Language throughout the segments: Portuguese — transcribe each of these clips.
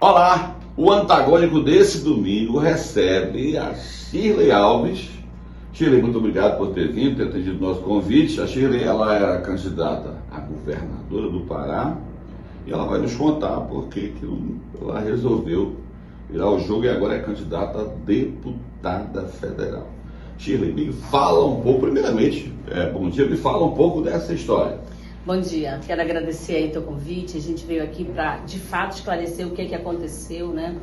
Olá! O antagônico desse domingo recebe a Shirley Alves. Shirley, muito obrigado por ter vindo, ter atendido o nosso convite. A Shirley, ela era candidata a governadora do Pará e ela vai nos contar por que ela resolveu virar o jogo e agora é candidata a deputada federal. Shirley, me fala um pouco, primeiramente, bom dia, me fala um pouco dessa história. Bom dia, quero agradecer aí o teu convite. A gente veio aqui para, de fato, esclarecer o que aconteceu, né?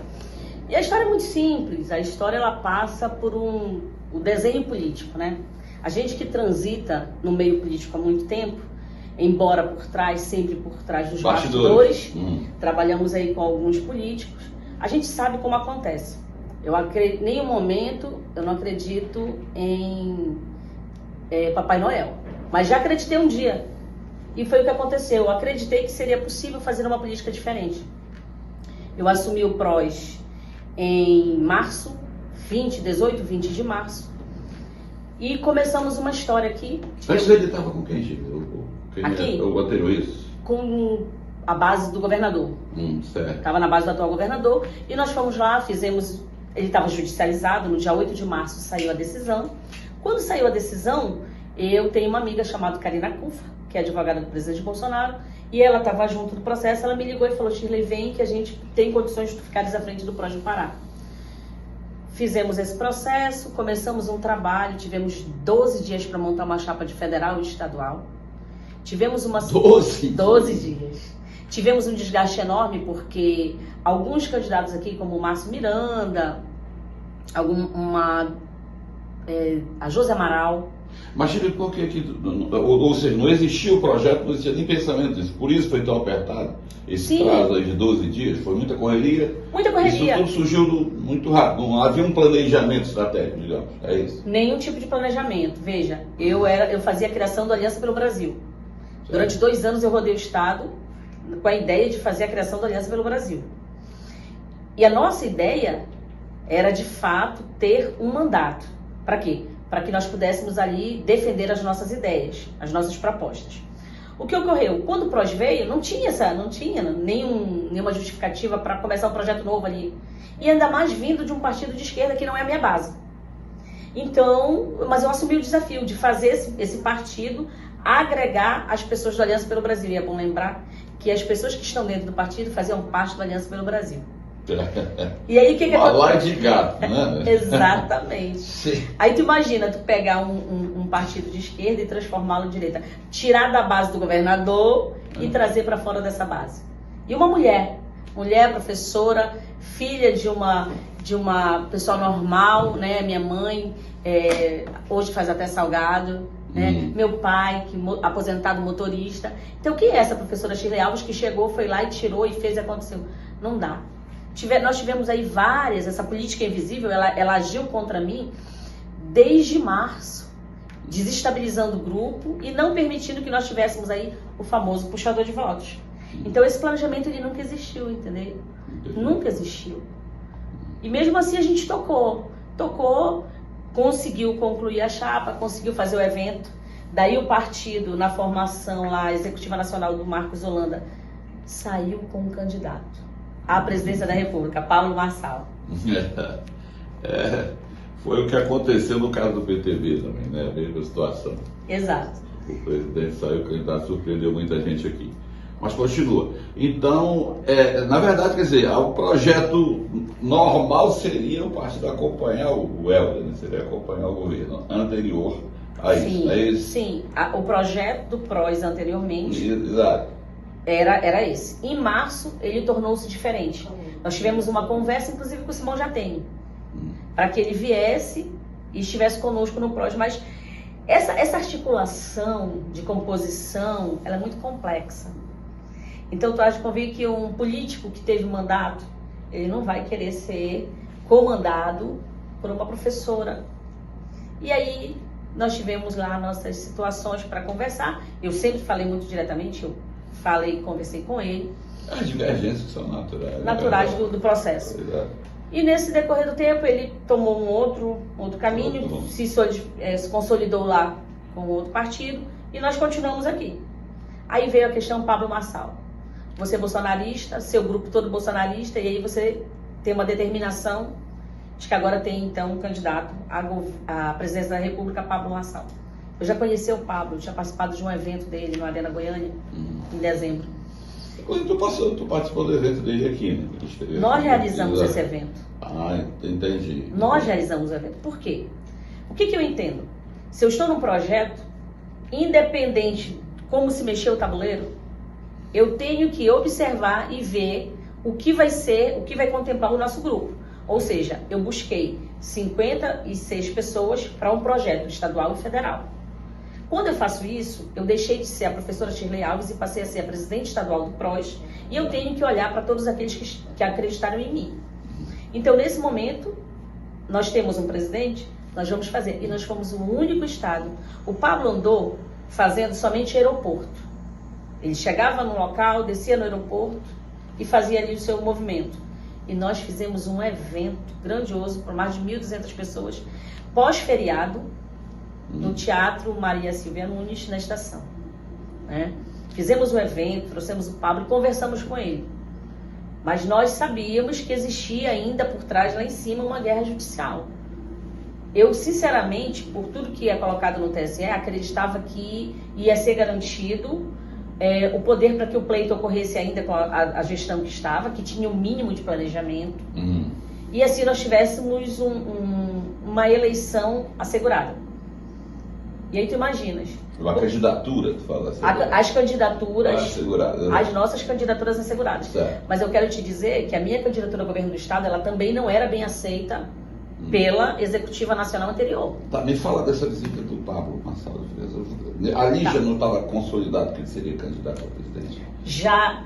E a história é muito simples. A história, ela passa por o desenho político, né? A gente que transita no meio político há muito tempo, embora por trás, sempre por trás dos bastidores, trabalhamos aí com alguns políticos, a gente sabe como acontece. Em nenhum momento eu não acredito em Papai Noel, mas já acreditei um dia. E foi o que aconteceu. Eu acreditei que seria possível fazer uma política diferente. Eu assumi o PROS em março, 18, 20 de março. E começamos uma história aqui. Antes ele estava com quem, Gil? Aqui? O anterior, isso? Com a base do governador. Certo. Estava na base do atual governador. E nós fomos lá, fizemos... Ele estava judicializado, no dia 8 de março saiu a decisão. Quando saiu a decisão, eu tenho uma amiga chamada Karina Cufa, que é advogada do presidente Bolsonaro, e ela estava junto do processo. Ela me ligou e falou: Shirley, vem que a gente tem condições de ficar à frente do PROS do Pará. Fizemos esse processo, começamos um trabalho, tivemos 12 dias para montar uma chapa de federal e estadual. Tivemos uma... 12 dias. Tivemos um desgaste enorme porque alguns candidatos aqui, como o Márcio Miranda, a José Amaral. Mas, Shirley, por que ou seja, não existia o projeto, não existia nem pensamento disso, por isso foi tão apertado esse prazo aí de 12 dias, foi muita correria. Muita correria. Isso tudo surgiu muito rápido, não havia um planejamento estratégico, digamos, é isso? Nenhum tipo de planejamento. Veja, eu fazia a criação do Aliança pelo Brasil. Certo. Durante 2 anos eu rodei o Estado com a ideia de fazer a criação da Aliança pelo Brasil. E a nossa ideia era, de fato, ter um mandato. Para quê? Para que nós pudéssemos ali defender as nossas ideias, as nossas propostas. O que ocorreu? Quando o PROS veio, não tinha nenhuma justificativa para começar um projeto novo ali. E ainda mais vindo de um partido de esquerda que não é a minha base. Então, mas eu assumi o desafio de fazer esse partido agregar as pessoas do Aliança pelo Brasil. E é bom lembrar que as pessoas que estão dentro do partido faziam parte do Aliança pelo Brasil. E aí o que aconteceu? Falar de gato, né? Exatamente. Sim. Aí tu imagina, tu pegar um partido de esquerda e transformá-lo em direita. Tirar da base do governador e trazer para fora dessa base. E uma mulher, professora, filha de uma pessoa normal, né? Minha mãe, hoje faz até salgado. Né? Meu pai, aposentado motorista. Então, o que é essa professora Shirley Alves que chegou, foi lá e tirou e fez e aconteceu? Não dá. Nós tivemos aí essa política invisível, ela agiu contra mim desde março, desestabilizando o grupo e não permitindo que nós tivéssemos aí o famoso puxador de votos. Então, esse planejamento ele nunca existiu, entendeu? Nunca existiu. E mesmo assim a gente tocou, conseguiu concluir a chapa, conseguiu fazer o evento. Daí o partido, na formação lá, a Executiva Nacional do Marcos Holanda, saiu com um candidato à presidência da República, Pablo Marçal. Foi o que aconteceu no caso do PTB também, né? A mesma situação. Exato. O presidente saiu, o candidato surpreendeu muita gente aqui. Mas continua. Então, na verdade, quer dizer, o projeto normal seria o partido acompanhar o Helder, né? Seria acompanhar o governo anterior a isso. Sim, o projeto do PROS anteriormente Exato. Era esse. Em março, ele tornou-se diferente. Nós tivemos uma conversa, inclusive, com o Simão Jatene, para que ele viesse e estivesse conosco no PROS. Mas essa articulação de composição, ela é muito complexa. Então, tu acha que um político que teve mandato, ele não vai querer ser comandado por uma professora. E aí, nós tivemos lá nossas situações para conversar. Eu sempre falei muito diretamente, conversei com ele. As divergências são naturais. Naturais do processo. Exato. E nesse decorrer do tempo, ele tomou um outro caminho, se consolidou lá com outro partido, e nós continuamos aqui. Aí veio a questão Pablo Marçal. você é bolsonarista, seu grupo todo bolsonarista, e aí você tem uma determinação de que agora tem, então, um candidato à presidência da República, Pablo Marçal. Eu já conheci o Pablo, tinha participado de um evento dele no Arena Goiânia, em dezembro. Tu participou do evento dele aqui, né? Nós realizamos esse evento. Ah, entendi. Nós realizamos o evento. Por quê? O que eu entendo? Se eu estou num projeto, independente de como se mexeu o tabuleiro, eu tenho que observar e ver o que vai ser, o que vai contemplar o nosso grupo. Ou seja, eu busquei 56 pessoas para um projeto estadual e federal. Quando eu faço isso, eu deixei de ser a professora Shirley Alves e passei a ser a presidente estadual do PROS, e eu tenho que olhar para todos aqueles que acreditaram em mim. Então, nesse momento, nós temos um presidente, nós vamos fazer, e nós fomos o único estado. O Pablo andou fazendo somente aeroporto. Ele chegava no local, descia no aeroporto e fazia ali o seu movimento. E nós fizemos um evento grandioso para mais de 1.200 pessoas, pós-feriado, no Teatro Maria Silvia Nunes, na estação. Né? Fizemos um evento, trouxemos o Pablo e conversamos com ele. Mas nós sabíamos que existia ainda por trás, lá em cima, uma guerra judicial. Eu, sinceramente, por tudo que é colocado no TSE, acreditava que ia ser garantido o poder para que o pleito ocorresse ainda com a gestão que estava, que tinha um mínimo de planejamento, e assim nós tivéssemos uma eleição assegurada. E aí tu imaginas. Uma candidatura, tu fala assim. As candidaturas, asseguradas. as nossas candidaturas asseguradas. Certo. Mas eu quero te dizer que a minha candidatura ao governo do estado, ela também não era bem aceita pela Executiva Nacional anterior. Tá, me fala dessa visita do Pablo Marçal. Ali já não estava consolidado que ele seria candidato a presidente? Já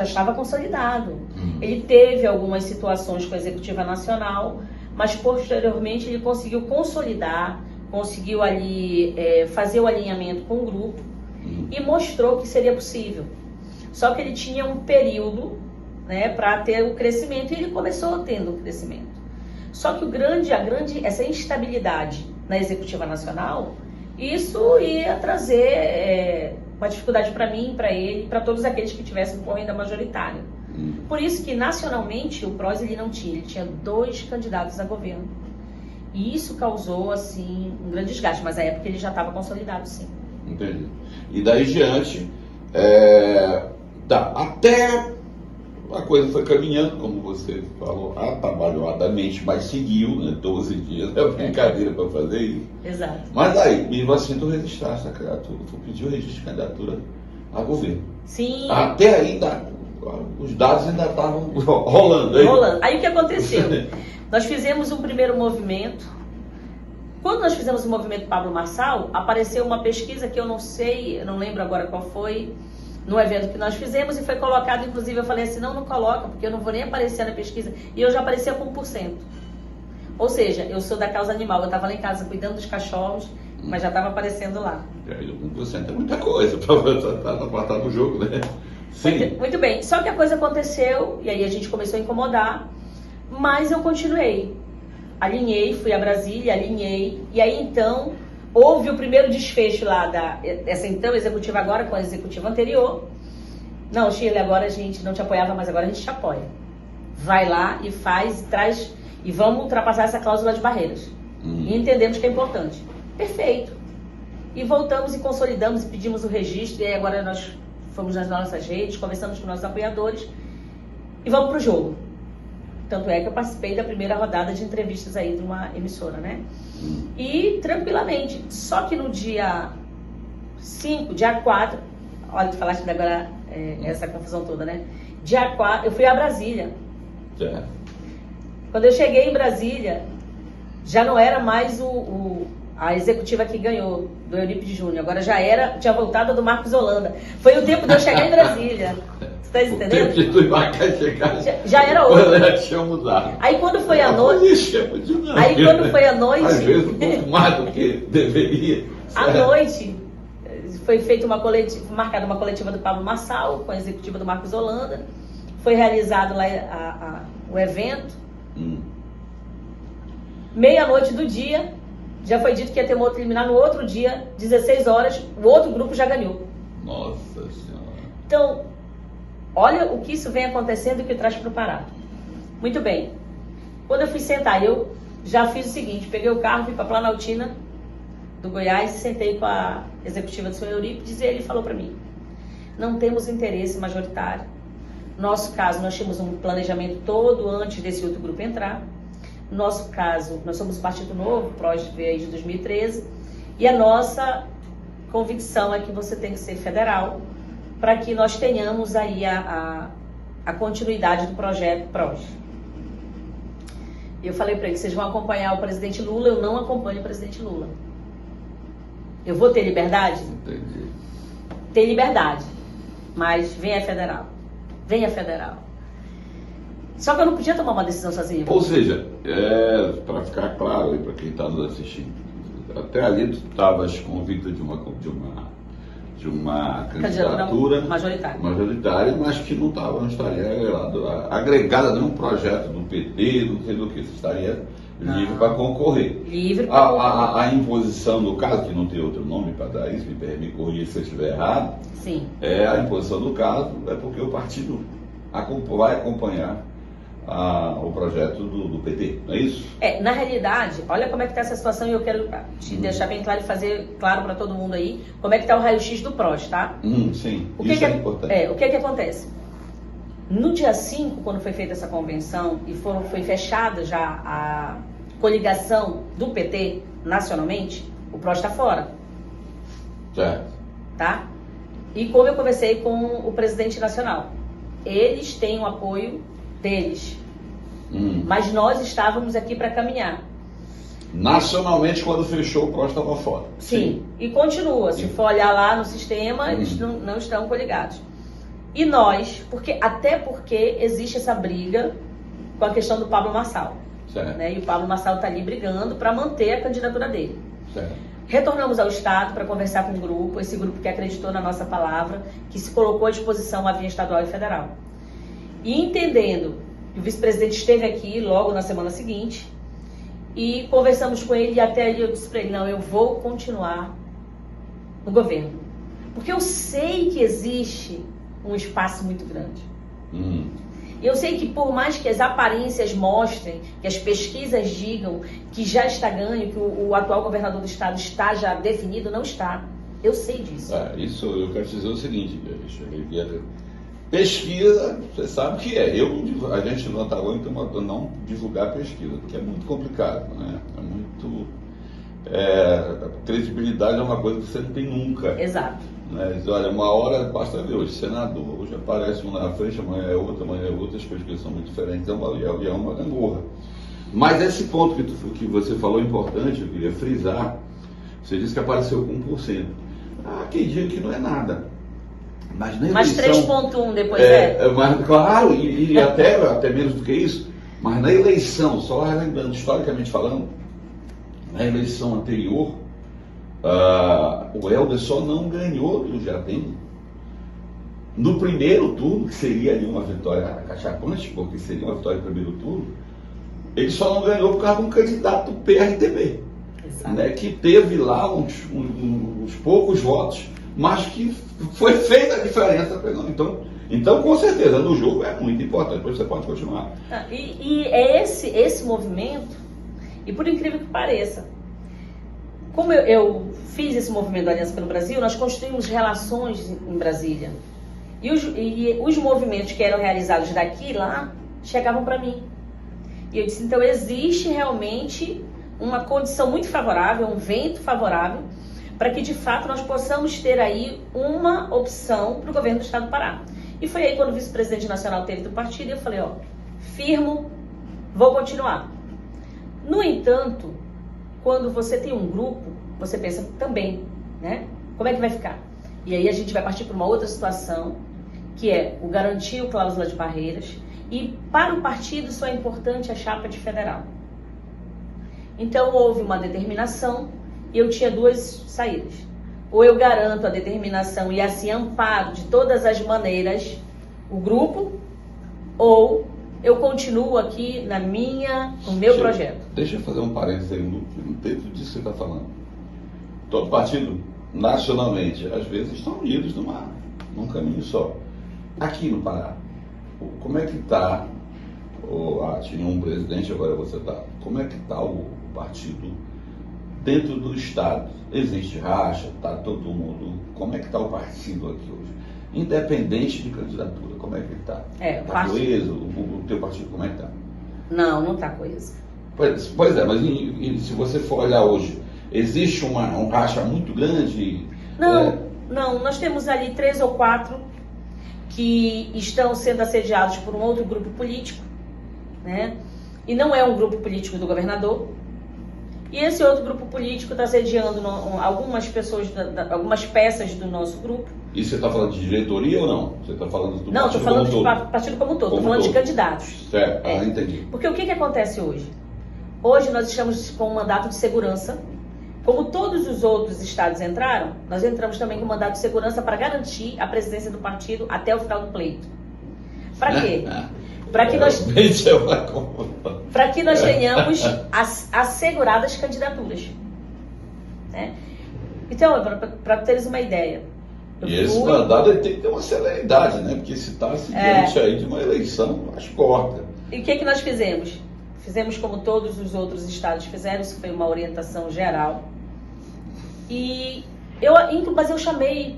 estava consolidado. Ele teve algumas situações com a Executiva Nacional, mas posteriormente ele conseguiu consolidar, conseguiu ali fazer o alinhamento com o grupo e mostrou que seria possível. Só que ele tinha um período, né, para ter o crescimento, e ele começou tendo o crescimento. Só que essa instabilidade na Executiva Nacional, isso ia trazer uma dificuldade para mim, para ele, para todos aqueles que tivessem corrida majoritária. Por isso que nacionalmente o PROS ele tinha 2 candidatos a governo. E isso causou assim um grande desgaste, mas à época ele já estava consolidado, sim. Entendi. E daí diante, até a coisa foi caminhando, como você falou, atabalhoadamente, mas seguiu, né, 12 dias, é brincadeira para fazer isso. Exato. Mas aí, mesmo assim, tu registraste a candidatura, tu pediu registro de candidatura a governo. Sim. Até aí, os dados ainda estavam rolando. Aí o que aconteceu? Nós fizemos um primeiro movimento. Quando nós fizemos o movimento Pablo Marçal, apareceu uma pesquisa que eu não lembro agora qual foi, no evento que nós fizemos, e foi colocado, inclusive eu falei assim, não coloca, porque eu não vou nem aparecer na pesquisa, e eu já aparecia com 1%. Ou seja, eu sou da causa animal, eu estava lá em casa cuidando dos cachorros, mas já estava aparecendo lá. 1% é muita coisa para estar no jogo, né? Sim. Muito bem, só que a coisa aconteceu, e aí a gente começou a incomodar, mas eu continuei. Alinhei, fui a Brasília, alinhei, e aí então houve o primeiro desfecho lá dessa então executiva agora com a executiva anterior. Não, Shirley, agora a gente não te apoiava, mas agora a gente te apoia. Vai lá e faz, traz, e vamos ultrapassar essa cláusula de barreiras. E entendemos que é importante. Perfeito. E voltamos e consolidamos e pedimos o registro, e aí agora nós fomos nas nossas redes, conversamos com nossos apoiadores e vamos pro jogo. Tanto é que eu participei da primeira rodada de entrevistas aí de uma emissora, né? E tranquilamente. Só que no dia 5, dia 4, olha, tu falaste agora essa confusão toda, né? Dia 4, eu fui a Brasília. Quando eu cheguei em Brasília, já não era mais a executiva que ganhou, do Eurípides Júnior. Agora tinha voltado a do Marcos Holanda. Foi o tempo de eu chegar em Brasília. Você tá entendendo? O tempo de tu embarcar e chegar. Já era outro. Quando ela tinha mudado. Aí quando foi a noite. Aí quando foi a noite. Às vezes um pouco mais do que deveria. À noite, foi feita marcada uma coletiva do Pablo Marçal, com a executiva do Marcos Holanda. Foi realizado lá o evento. Meia-noite do dia, já foi dito que ia ter uma outra liminar. No outro dia, 16 horas, o outro grupo já ganhou. Nossa Senhora. Então, Olha o que isso vem acontecendo e o que traz para o Pará. Muito bem. Quando eu fui sentar, eu já fiz o seguinte, peguei o carro, fui para Planaltina do Goiás, sentei com a executiva do Sr. Eurípides e ele falou para mim, não temos interesse majoritário. No nosso caso, nós tínhamos um planejamento todo antes desse outro grupo entrar. No nosso caso, nós somos um partido novo, o PROS veio aí de 2013, e a nossa convicção é que você tem que ser federal para que nós tenhamos aí a continuidade do projeto PROS. Eu falei para ele, vocês vão acompanhar o presidente Lula, eu não acompanho o presidente Lula. Eu vou ter liberdade? Entendi. Tem liberdade, mas venha federal. Venha federal. Só que eu não podia tomar uma decisão sozinha. Ou seja, para ficar claro aí para quem está nos assistindo, até ali tu estavas convicta de uma candidatura majoritária, mas que não estaria agregada a nenhum projeto do PT, não sei do que, você estaria livre para concorrer. Livre para concorrer. A imposição, no caso, que não tem outro nome para dar isso, me corrija se eu estiver errado, sim. A imposição do caso é porque o partido vai acompanhar o projeto do PT, não é isso? Na realidade, olha como é que está essa situação e eu quero te deixar bem claro e fazer claro para todo mundo aí como é que está o raio-x do PROS, tá? Sim, isso é importante. O que acontece? No dia 5, quando foi feita essa convenção e foi fechada já a coligação do PT nacionalmente, o PROS está fora. Certo. Tá? E como eu conversei com o presidente nacional, eles têm o apoio deles. Mas nós estávamos aqui para caminhar. Nacionalmente, quando fechou, o PROS estava fora. Sim, e continua. Se for olhar lá no sistema, eles não estão coligados. E nós, até porque existe essa briga com a questão do Pablo Marçal. Certo. Né? E o Pablo Marçal está ali brigando para manter a candidatura dele. Certo. Retornamos ao Estado para conversar com o grupo, esse grupo que acreditou na nossa palavra, que se colocou à disposição a via estadual e federal. E entendendo que o vice-presidente esteve aqui logo na semana seguinte, e conversamos com ele e até ali eu disse para ele, não, eu vou continuar no governo. Porque eu sei que existe um espaço muito grande. Eu sei que por mais que as aparências mostrem, que as pesquisas digam que já está ganho, que o atual governador do estado está já definido, não está. Eu sei disso. Isso eu quero dizer o seguinte, pesquisa, você sabe que a gente no Antagonha tem uma não divulgar pesquisa, porque é muito complicado, né? Credibilidade é uma coisa que você não tem nunca. Exato. Mas, olha, uma hora basta ver hoje, senador, hoje aparece um na frente, amanhã é outra, as pesquisas são muito diferentes, é uma gangorra. Mas esse ponto que você falou é importante, eu queria frisar, você disse que apareceu com 1%. Quem diga que não é nada. Mas na eleição... Mas 3,1 depois Mas, claro, e até menos do que isso, mas na eleição, só lembrando, historicamente falando, na eleição anterior, o Helder só não ganhou do Jardine no primeiro turno, que seria ali uma vitória cachapante, porque seria uma vitória no primeiro turno, ele só não ganhou por causa de um candidato do PRTB, né, que teve lá uns poucos votos, mas que foi feita a diferença. Então, com certeza, no jogo é muito importante, depois você pode continuar. E é esse movimento, e por incrível que pareça, como eu fiz esse movimento da Aliança pelo Brasil, nós construímos relações em Brasília. E os movimentos que eram realizados daqui e lá chegavam para mim. E eu disse, então existe realmente uma condição muito favorável, um vento favorável, para que de fato nós possamos ter aí uma opção para o governo do estado do Pará. E foi aí quando o vice-presidente nacional teve do partido, eu falei, firmo, vou continuar. No entanto, quando você tem um grupo, você pensa também, né? Como é que vai ficar? E aí a gente vai partir para uma outra situação, que é o garantir o cláusula de barreiras, e para o partido só é importante a chapa de federal. Então houve uma determinação e eu tinha duas saídas. Ou eu garanto a determinação e assim amparo de todas as maneiras o grupo, ou eu continuo aqui no meu projeto. Deixa eu fazer um parênteses aí dentro disso que você está falando. Todo partido, nacionalmente, às vezes estão unidos num caminho só. Aqui no Pará, como é que está, tinha um presidente, agora você está, como é que está o partido dentro do Estado? Existe racha, está todo mundo, como é que está o partido aqui hoje? Independente de candidatura, como é que está? Está coeso? O teu partido, como é que está? Não está coeso. Pois é, mas se você for olhar hoje, existe um racha muito grande? Não, nós temos ali 3 ou 4 que estão sendo assediados por um outro grupo político, né? E não é um grupo político do governador. E esse outro grupo político está assediando algumas pessoas, algumas peças do nosso grupo. E você está falando de diretoria ou não? Você está falando do não, partido como um todo? Não, estou falando do partido como um todo, estou falando de candidatos. Certo, entendi. Porque o que acontece hoje? Hoje nós estamos com um mandato de segurança. Como todos os outros estados entraram, nós entramos também com um mandato de segurança para garantir a presidência do partido até o final do pleito. Para quê? Para que nós tenhamos asseguradas candidaturas. Né? Então, para teres uma ideia. E esse mandato ele tem que ter uma celeridade, né? Porque se está diante aí de uma eleição, acho que corta. E o que nós fizemos? Fizemos como todos os outros estados fizeram, isso foi uma orientação geral. Mas eu chamei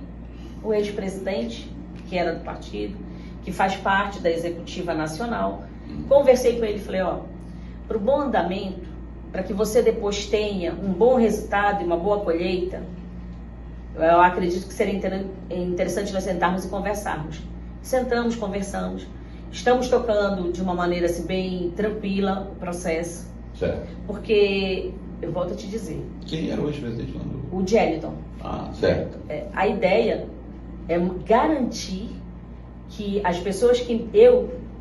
o ex-presidente, que era do partido, que faz parte da executiva nacional, conversei com ele e falei, para o bom andamento, para que você depois tenha um bom resultado e uma boa colheita, eu acredito que seria interessante nós sentarmos e conversarmos. Sentamos, conversamos, estamos tocando de uma maneira assim, bem tranquila o processo. Certo. Porque, eu volto a te dizer... Quem era o ex-presidente? O Geliton. Certo. A ideia é garantir que as pessoas que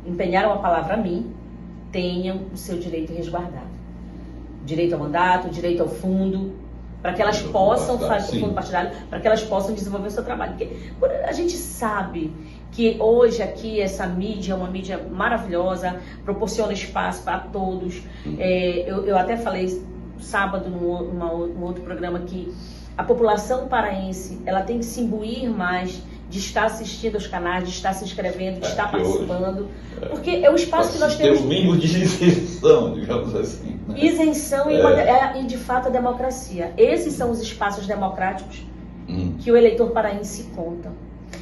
empenharam a palavra a mim tenham o seu direito resguardado. Direito ao mandato, direito ao fundo, para que elas possam fazer o fundo partidário, para que elas possam desenvolver o seu trabalho. Porque a gente sabe que hoje aqui essa mídia é uma mídia maravilhosa, proporciona espaço para todos. Eu até falei sábado num outro programa que a população paraense ela tem que se imbuir mais de estar assistindo aos canais, de estar se inscrevendo, de estar participando, porque é o espaço que nós temos. Tem o mínimo de isenção, digamos assim. Né? Isenção e de fato a democracia. Esses são os espaços democráticos que o eleitor paraense conta.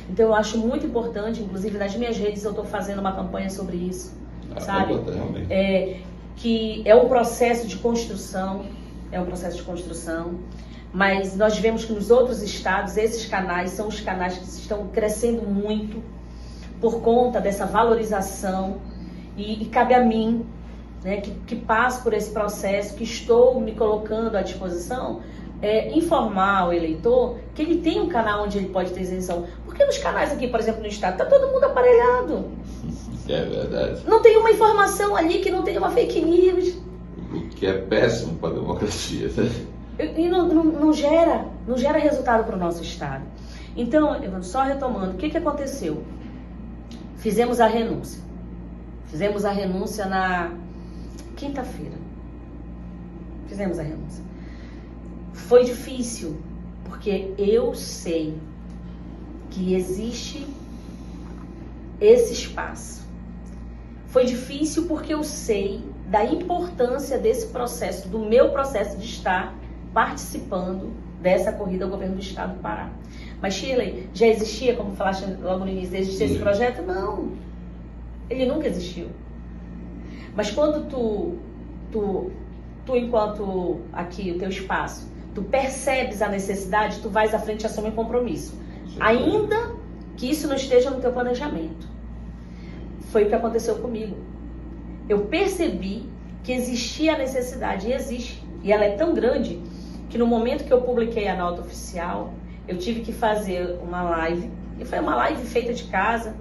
Então eu acho muito importante, inclusive nas minhas redes eu estou fazendo uma campanha sobre isso, sabe? Que é um processo de construção, mas nós vemos que nos outros estados, esses canais são os canais que estão crescendo muito por conta dessa valorização e cabe a mim, né, que passo por esse processo, que estou me colocando à disposição, informar o eleitor que ele tem um canal onde ele pode ter isenção. Porque nos canais aqui, por exemplo, no estado, está todo mundo aparelhado. É verdade. Não tem uma informação ali que não tenha uma fake news. O que é péssimo para a democracia. E não gera resultado para o nosso estado. Então, só retomando, o que aconteceu? Fizemos a renúncia. Fizemos a renúncia na quinta-feira. Fizemos a renúncia. Foi difícil, porque eu sei que existe esse espaço. Foi difícil porque eu sei da importância desse processo, do meu processo de estar participando dessa corrida ao governo do estado do Pará. Mas, Shirley, já existia, como falaste logo no início, existia esse projeto? Não, ele nunca existiu. Mas quando tu enquanto aqui, o teu espaço, tu percebes a necessidade, tu vais à frente e assume um compromisso. Ainda que isso não esteja no teu planejamento. Foi o que aconteceu comigo. Eu percebi que existia a necessidade, e existe. E ela é tão grande que no momento que eu publiquei a nota oficial, eu tive que fazer uma live. E foi uma live feita de casa.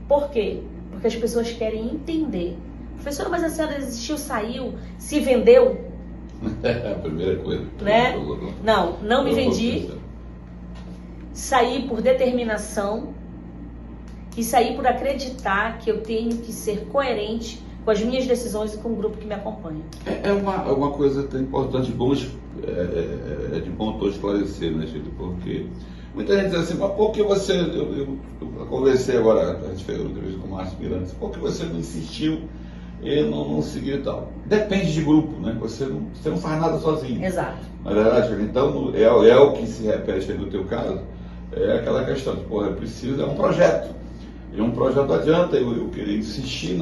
Por quê? Porque as pessoas querem entender. Professora, mas a senhora existiu, saiu, se vendeu? É a primeira coisa. Né? Não me vendi. Saí por determinação e saí por acreditar que eu tenho que ser coerente com as minhas decisões e com o grupo que me acompanha. É uma coisa até importante, de bom tom esclarecer, né, Chico? Porque Muita gente diz assim, mas por que você, eu conversei agora, a gente fez uma entrevista com o Márcio Miranda, por que você não insistiu e não seguiu e tal? Depende de grupo, né? Você não faz nada sozinho. Exato. Na verdade, então, é o que se repete aí no teu caso, é aquela questão de, porra, é um projeto. E um projeto adianta eu querer insistir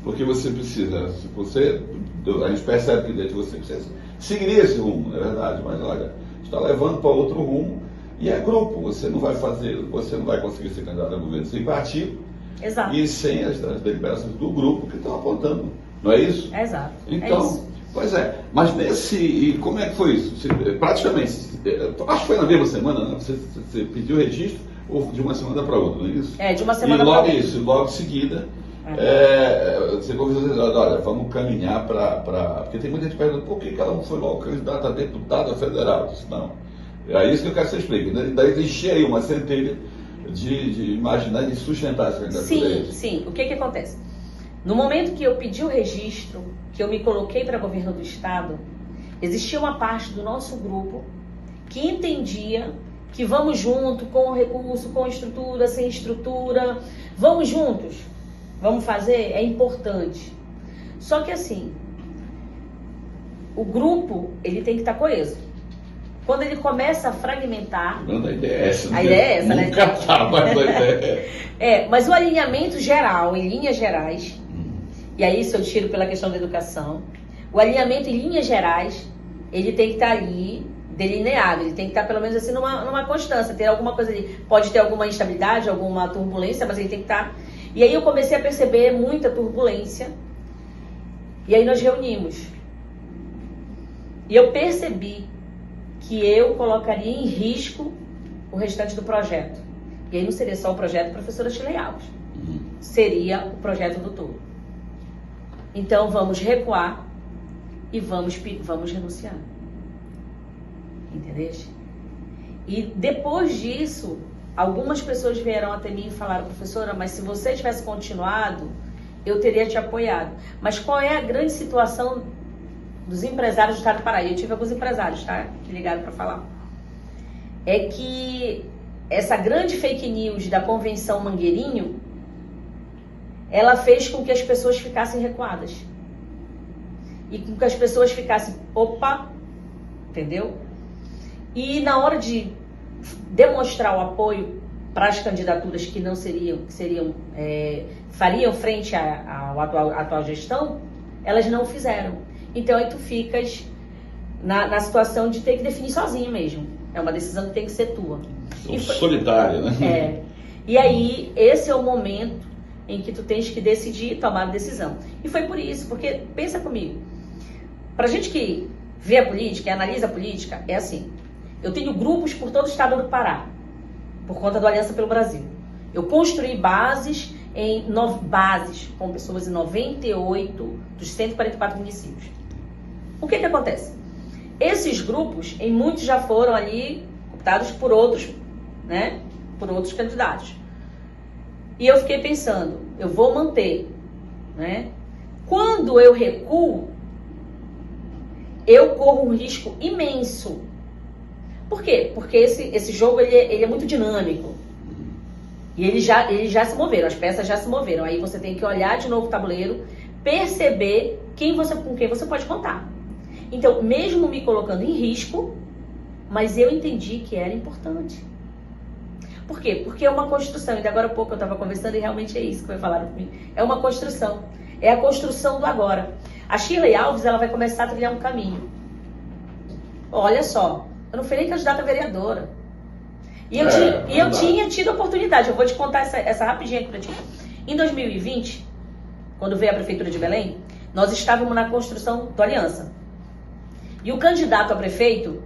porque você precisa, a gente percebe que dentro de você precisa seguir esse rumo, não é verdade, mas olha, está levando para outro rumo e é grupo, você não vai conseguir ser candidato a governo sem partido. Exato. E sem as deliberações do grupo que estão apontando, não é isso? Exato. Então, é isso. Pois é, mas e como é que foi isso? Praticamente, acho que foi na mesma semana, né? Você pediu registro ou de uma semana para outra, não é isso? De uma semana para outra. Isso, logo em seguida, você conversou, olha, vamos caminhar para... Porque tem muita gente perguntando, por que ela não foi logo candidata a deputada federal? Eu disse, não, é isso que eu quero que você explique. Daí existia aí uma centelha de imaginar e de sustentar essa candidatura. Sim. O que acontece? No momento que eu pedi o registro, que eu me coloquei para governo do estado, existia uma parte do nosso grupo que entendia que vamos junto, com recurso, com estrutura, sem estrutura, vamos juntos, vamos fazer, é importante. Só que assim, o grupo, ele tem que estar coeso. Quando ele começa a fragmentar... A ideia é essa. A ideia é essa, Nunca tá, mas a ideia mas o alinhamento geral, em linhas gerais, e aí isso eu tiro pela questão da educação, o alinhamento em linhas gerais, ele tem que estar ali delineado, ele tem que estar pelo menos assim numa constância, ter alguma coisa ali, pode ter alguma instabilidade, alguma turbulência, mas ele tem que estar... E aí eu comecei a perceber muita turbulência, e aí nós reunimos. E eu percebi que eu colocaria em risco o restante do projeto. E aí não seria só o projeto professora Shirley Alves, seria o projeto do todo. Então vamos recuar e vamos renunciar. Entendeu? E depois disso, algumas pessoas vieram até mim e falaram, professora, mas se você tivesse continuado, eu teria te apoiado. Mas qual é a grande situação dos empresários do estado do Pará? Eu tive alguns empresários, tá? Que ligaram para falar. É que essa grande fake news da Convenção Mangueirinho, ela fez com que as pessoas ficassem recuadas. E com que as pessoas ficassem, opa, entendeu? E na hora de demonstrar o apoio para as candidaturas que não fariam frente à atual gestão, elas não fizeram. Então aí tu ficas na situação de ter que definir sozinho mesmo. É uma decisão que tem que ser tua. Solitária, né? E aí, esse é o momento em que tu tens que decidir, tomar a decisão. E foi por isso, porque, pensa comigo, pra gente que vê a política, analisa a política, é assim, eu tenho grupos por todo o estado do Pará, por conta do Aliança pelo Brasil. Eu construí bases com pessoas em 98 dos 144 municípios. O que acontece? Esses grupos, em muitos já foram ali optados por outros, né? Por outros candidatos. E eu fiquei pensando, eu vou manter, né? Quando eu recuo, eu corro um risco imenso. Por quê? Porque esse jogo ele é muito dinâmico. E eles já se moveram, as peças já se moveram. Aí você tem que olhar de novo o tabuleiro, perceber com quem você pode contar. Então, mesmo me colocando em risco, mas eu entendi que era importante. Por quê? Porque é uma construção. E agora há pouco eu estava conversando e realmente é isso que foi falado para mim. É uma construção. É a construção do agora. A Shirley Alves, ela vai começar a trilhar um caminho. Olha só, eu não fui nem candidata a vereadora. E eu tinha tido a oportunidade. Eu vou te contar essa rapidinha aqui para ti. Em 2020, quando veio a Prefeitura de Belém, nós estávamos na construção do Aliança. E o candidato a prefeito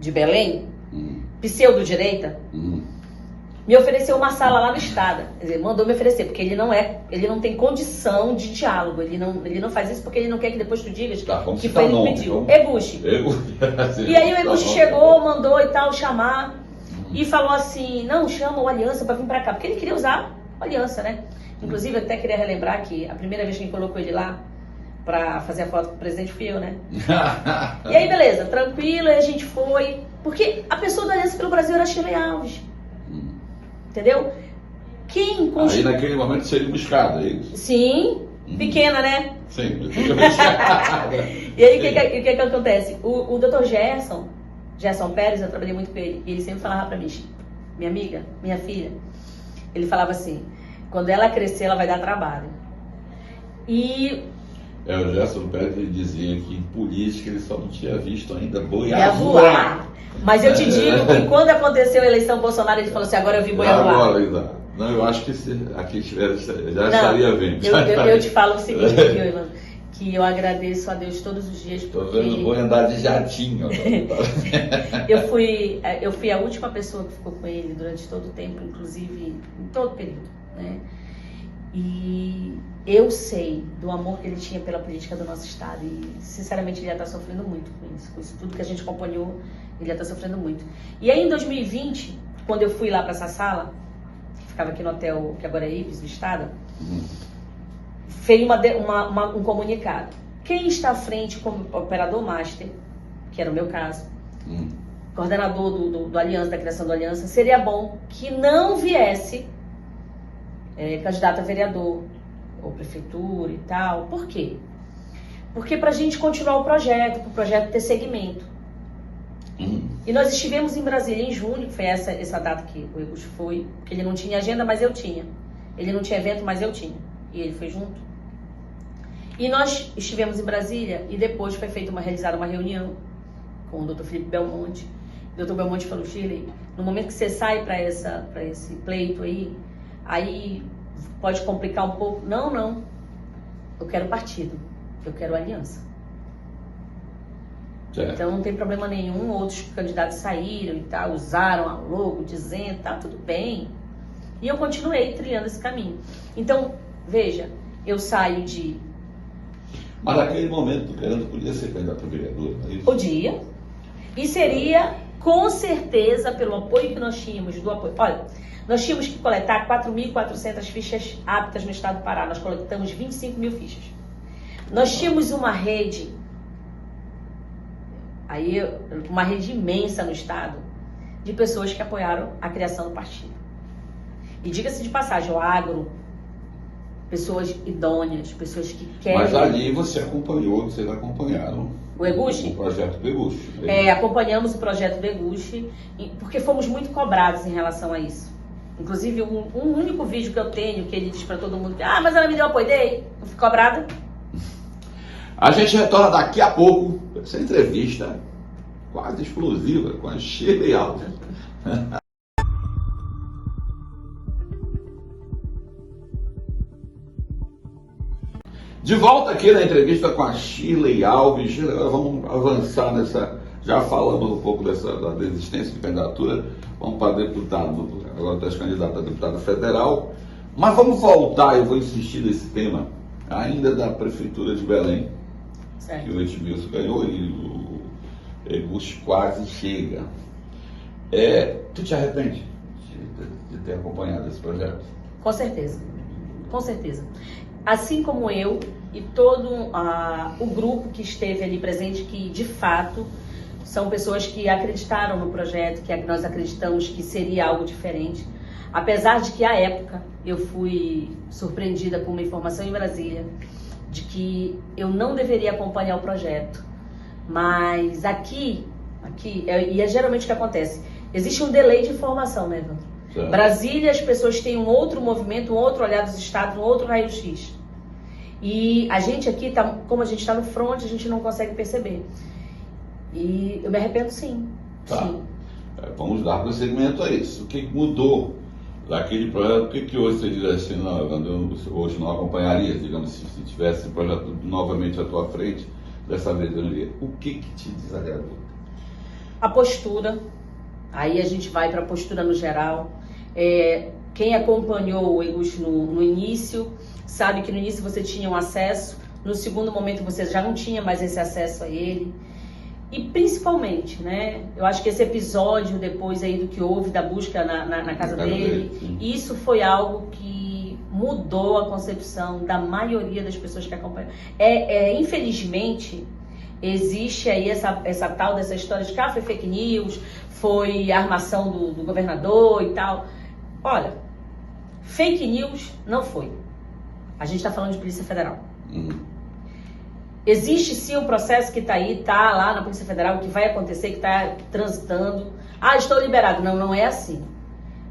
de Belém, pseudo-direita, me ofereceu uma sala lá no estado. Quer dizer, mandou me oferecer, porque ele não tem condição de diálogo. Ele não faz isso porque ele não quer que depois tu digas que foi ele que pediu. Eguchi. E aí o Eguchi chegou, mandou e tal, chamar, e falou assim, não, chama o Aliança para vir para cá, porque ele queria usar o Aliança, né? Inclusive, eu até queria relembrar que a primeira vez que a gente colocou ele lá para fazer a foto com o presidente fui eu, né? E aí, beleza, tranquilo, aí a gente foi. Porque a pessoa da Aliança pelo Brasil era Shirley Alves. Entendeu? Quem Aí naquele momento seria uma escada, é isso? Sim, pequena, né? Sim, fica uma escada. E aí o que acontece? O Dr. Gerson Pérez, eu trabalhei muito com ele, e ele sempre falava pra mim, minha amiga, minha filha, ele falava assim, quando ela crescer, ela vai dar trabalho. E O Gerson Pérez ele dizia que em política ele só não tinha visto ainda boi ia a voar. Mas eu te digo que quando aconteu a eleição Bolsonaro, ele falou assim, agora eu vi boi a voar. Agora, exato. Não, eu acho que se aqui estivesse, já estaria vendo. Eu te falo o seguinte, viu, Ivan? Que eu agradeço a Deus todos os dias porque... Tô vendo boi andar de jatinho. eu fui a última pessoa que ficou com ele durante todo o tempo, inclusive em todo o período, né? E eu sei do amor que ele tinha pela política do nosso estado e, sinceramente, ele ia estar sofrendo muito com isso tudo que a gente acompanhou, ele ia estar sofrendo muito. E aí, em 2020, quando eu fui lá para essa sala, que ficava aqui no hotel, que agora é Ibis, do estado, veio um comunicado. Quem está à frente como operador master, que era o meu caso, coordenador do Aliança, da criação do Aliança, seria bom que não viesse candidato a vereador ou prefeitura e tal. Por quê? Porque para a gente continuar o projeto, para o projeto ter segmento. E nós estivemos em Brasília em junho, que foi essa data que o Eguchi foi, que ele não tinha agenda, mas eu tinha. Ele não tinha evento, mas eu tinha. E ele foi junto. E nós estivemos em Brasília e depois foi realizada uma reunião com o Dr. Felipe Belmonte. O Dr. Belmonte falou, Shirley, no momento que você sai para esse pleito aí pode complicar um pouco. Não. Eu quero partido. Eu quero aliança. Certo. Então não tem problema nenhum. Outros candidatos saíram e tal, usaram a logo, dizendo, tá tudo bem. E eu continuei trilhando esse caminho. Então, veja, eu saio de... Mas naquele momento, podia ser candidato a vereador, não é isso? Podia. E seria, com certeza, pelo apoio que nós tínhamos, Olha, nós tínhamos que coletar 4.400 fichas aptas no estado do Pará. Nós coletamos 25 mil fichas. Nós tínhamos uma rede imensa no estado de pessoas que apoiaram a criação do partido. E diga-se de passagem, o agro, pessoas idôneas, pessoas que querem... Mas ali vocês acompanharam o Eguchi? O projeto do Eguchi. Acompanhamos o projeto do Eguchi, porque fomos muito cobrados em relação a isso. Inclusive, um único vídeo que eu tenho, que ele diz para todo mundo, mas ela me deu apoio, eu fui cobrada. A gente retorna daqui a pouco, essa entrevista quase explosiva com a Shirley Alves. De volta aqui na entrevista com a Shirley Alves. Agora vamos avançar já falamos um pouco da desistência de candidatura, vamos para deputado, agora está candidato a deputado federal, mas vamos voltar, eu vou insistir nesse tema, ainda da Prefeitura de Belém, certo, que o Edmilson ganhou e o Eguchi quase chega. Tu te arrepende de ter acompanhado esse projeto? Com certeza, com certeza. Assim como eu e todo o grupo que esteve ali presente, que de fato são pessoas que acreditaram no projeto, que nós acreditamos que seria algo diferente. Apesar de que, à época, eu fui surpreendida com uma informação em Brasília de que eu não deveria acompanhar o projeto. Mas aqui e é geralmente o que acontece, existe um delay de informação, né, Evandro? Certo. Brasília, as pessoas têm um outro movimento, um outro olhar dos estados, um outro raio-x. E a gente aqui, como a gente está no front, a gente não consegue perceber. E eu me arrependo, sim. Tá. Sim. Vamos dar prosseguimento a isso. O que mudou daquele projeto? O que hoje você diz assim, não, eu hoje não acompanharia, digamos, se tivesse o projeto novamente à tua frente, dessa vez eu não iria. O que te desagradou? A postura. Aí a gente vai para a postura no geral. Quem acompanhou o Eguchi no início, sabe que no início você tinha um acesso, no segundo momento você já não tinha mais esse acesso a ele. E principalmente, né, eu acho que esse episódio depois aí do que houve da busca na casa dele, isso foi algo que mudou a concepção da maioria das pessoas que acompanham. Infelizmente, existe aí essa tal dessa história de que foi fake news, foi armação do governador e tal. Olha, fake news não foi. A gente está falando de Polícia Federal. Existe sim um processo que está aí, está lá na Polícia Federal, que vai acontecer, que está transitando. Ah, estou liberado. Não, não é assim.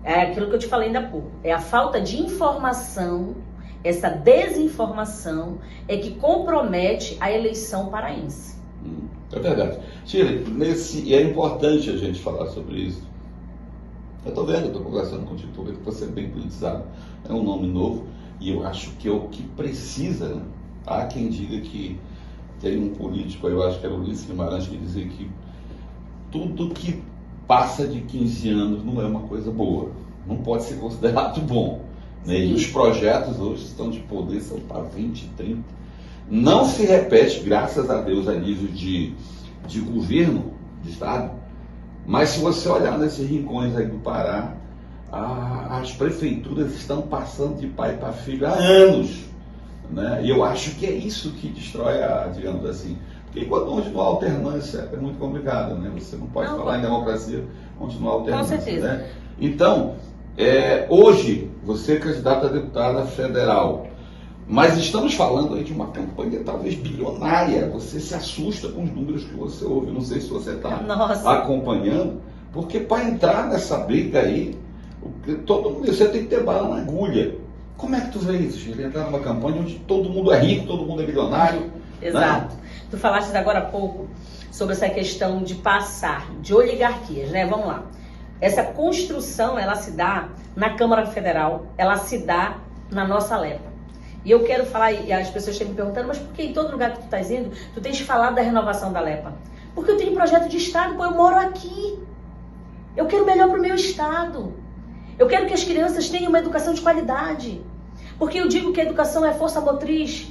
É aquilo que eu te falei ainda há pouco. É a falta de informação, essa desinformação é que compromete a eleição paraense. É verdade. Shirley, e é importante a gente falar sobre isso. Eu estou vendo, estou conversando contigo, estou vendo que você é bem politizado. É um nome novo e eu acho que é o que precisa, né? Há quem diga que tem um político, eu acho que era o Ulisses Guimarães, que dizia que tudo que passa de 15 anos não é uma coisa boa. Não pode ser considerado bom. Né? E os projetos hoje estão de poder, são para 20, 30. Não se repete, graças a Deus, a nível de governo, de Estado. Mas se você olhar nesses rincões aí do Pará, as prefeituras estão passando de pai para filho há anos. Né? E eu acho que é isso que destrói, digamos assim. Porque enquanto não há alternância, é muito complicado. Né? Você não pode falar em democracia, continuar a alternância. Com certeza. Né? Então, hoje, você é candidato a deputada federal. Mas estamos falando aí de uma campanha talvez bilionária. Você se assusta com os números que você ouve. Não sei se você está acompanhando. Porque para entrar nessa briga aí, você tem que ter bala na agulha. Como é que tu vê isso, Shirley? Entrar numa campanha onde todo mundo é rico, todo mundo é bilionário. Exato. Né? Tu falaste agora há pouco sobre essa questão de passar, de oligarquias, né? Vamos lá. Essa construção, ela se dá na Câmara Federal, ela se dá na nossa Lepa. E eu quero falar, e as pessoas estão me perguntando, mas por que em todo lugar que tu estás indo, tu tens falado da renovação da Lepa? Porque eu tenho projeto de Estado, pô, eu moro aqui. Eu quero o melhor para o meu Estado. Eu quero que as crianças tenham uma educação de qualidade. Porque eu digo que a educação é força motriz.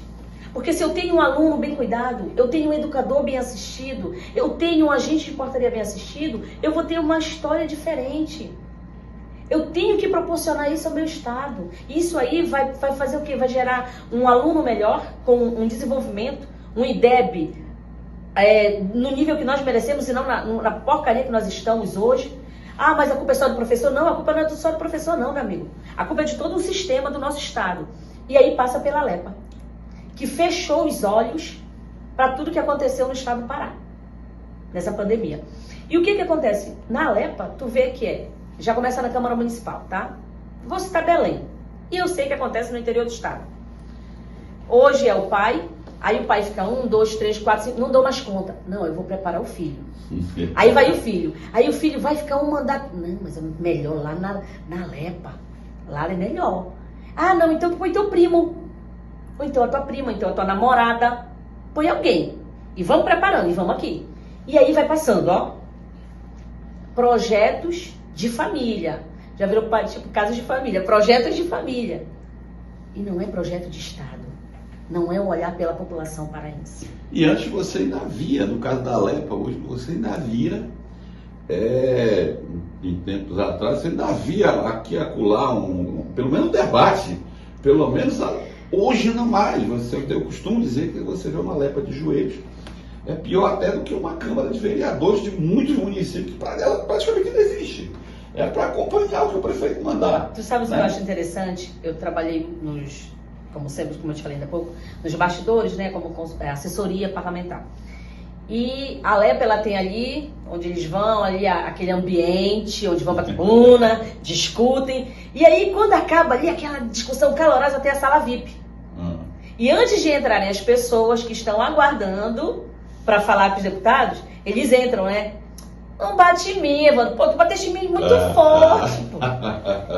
Porque se eu tenho um aluno bem cuidado, eu tenho um educador bem assistido, eu tenho um agente de portaria bem assistido, eu vou ter uma história diferente. Eu tenho que proporcionar isso ao meu Estado. Isso aí vai fazer o quê? Vai gerar um aluno melhor, com um desenvolvimento, um IDEB no nível que nós merecemos e não na porcaria que nós estamos hoje. Ah, mas a culpa é só do professor? Não, a culpa não é só do professor não, meu amigo. A culpa é de todo o sistema do nosso Estado. E aí passa pela Lepa, que fechou os olhos para tudo que aconteceu no Estado do Pará, nessa pandemia. E o que acontece? Na Lepa, tu vê que já começa na Câmara Municipal, tá? Vou citar Belém. E eu sei que acontece no interior do estado. Hoje é o pai, aí o pai fica 1, 2, 3, 4, 5, não dou mais conta. Não, eu vou preparar o filho. Aí vai o filho. Aí o filho vai ficar um mandato. Não, mas é melhor lá na Lepa. Lá é melhor. Ah, não, então tu põe teu primo. Ou então a tua prima, então a tua namorada. Põe alguém. E vamos preparando, e vamos aqui. E aí vai passando, ó. Projetos de família. Já virou tipo casos de família. Projetos de família. E não é projeto de Estado. Não é um olhar pela população paraense. E antes você ainda havia, no caso da Lepa, hoje você ainda havia, em tempos atrás, você ainda havia aqui e acolá pelo menos um debate. Pelo menos hoje não mais. Eu costumo dizer que você vê uma Lepa de joelhos. É pior até do que uma Câmara de Vereadores de muitos municípios, que para ela praticamente não existe. É para acompanhar o que o prefeito mandar. Tu sabes o que eu acho interessante? Eu trabalhei como sempre, como eu te falei ainda há pouco, nos bastidores, né, como assessoria parlamentar. E a Lepa, ela tem ali, onde eles vão, ali aquele ambiente, onde vão para a tribuna, discutem. E aí, quando acaba ali aquela discussão calorosa, tem a sala VIP. E antes de entrarem as pessoas que estão aguardando para falar com os deputados, eles entram, né? Não bate em mim, Evandro. Pô, tu bateste em mim muito forte, pô.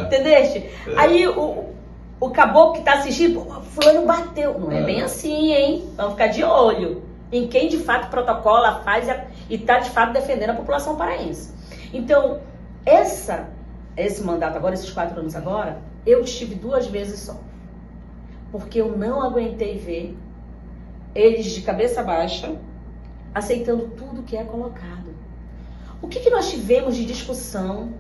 Entendeste? Aí o caboclo que tá assistindo, pô, fulano bateu. Não é bem assim, hein? Vamos ficar de olho em quem de fato protocola, faz e tá de fato defendendo a população paraense. Então, esse mandato agora, esses 4 anos agora, eu estive 2 vezes só. Porque eu não aguentei ver eles de cabeça baixa, aceitando tudo que é colocado. O que nós tivemos de discussão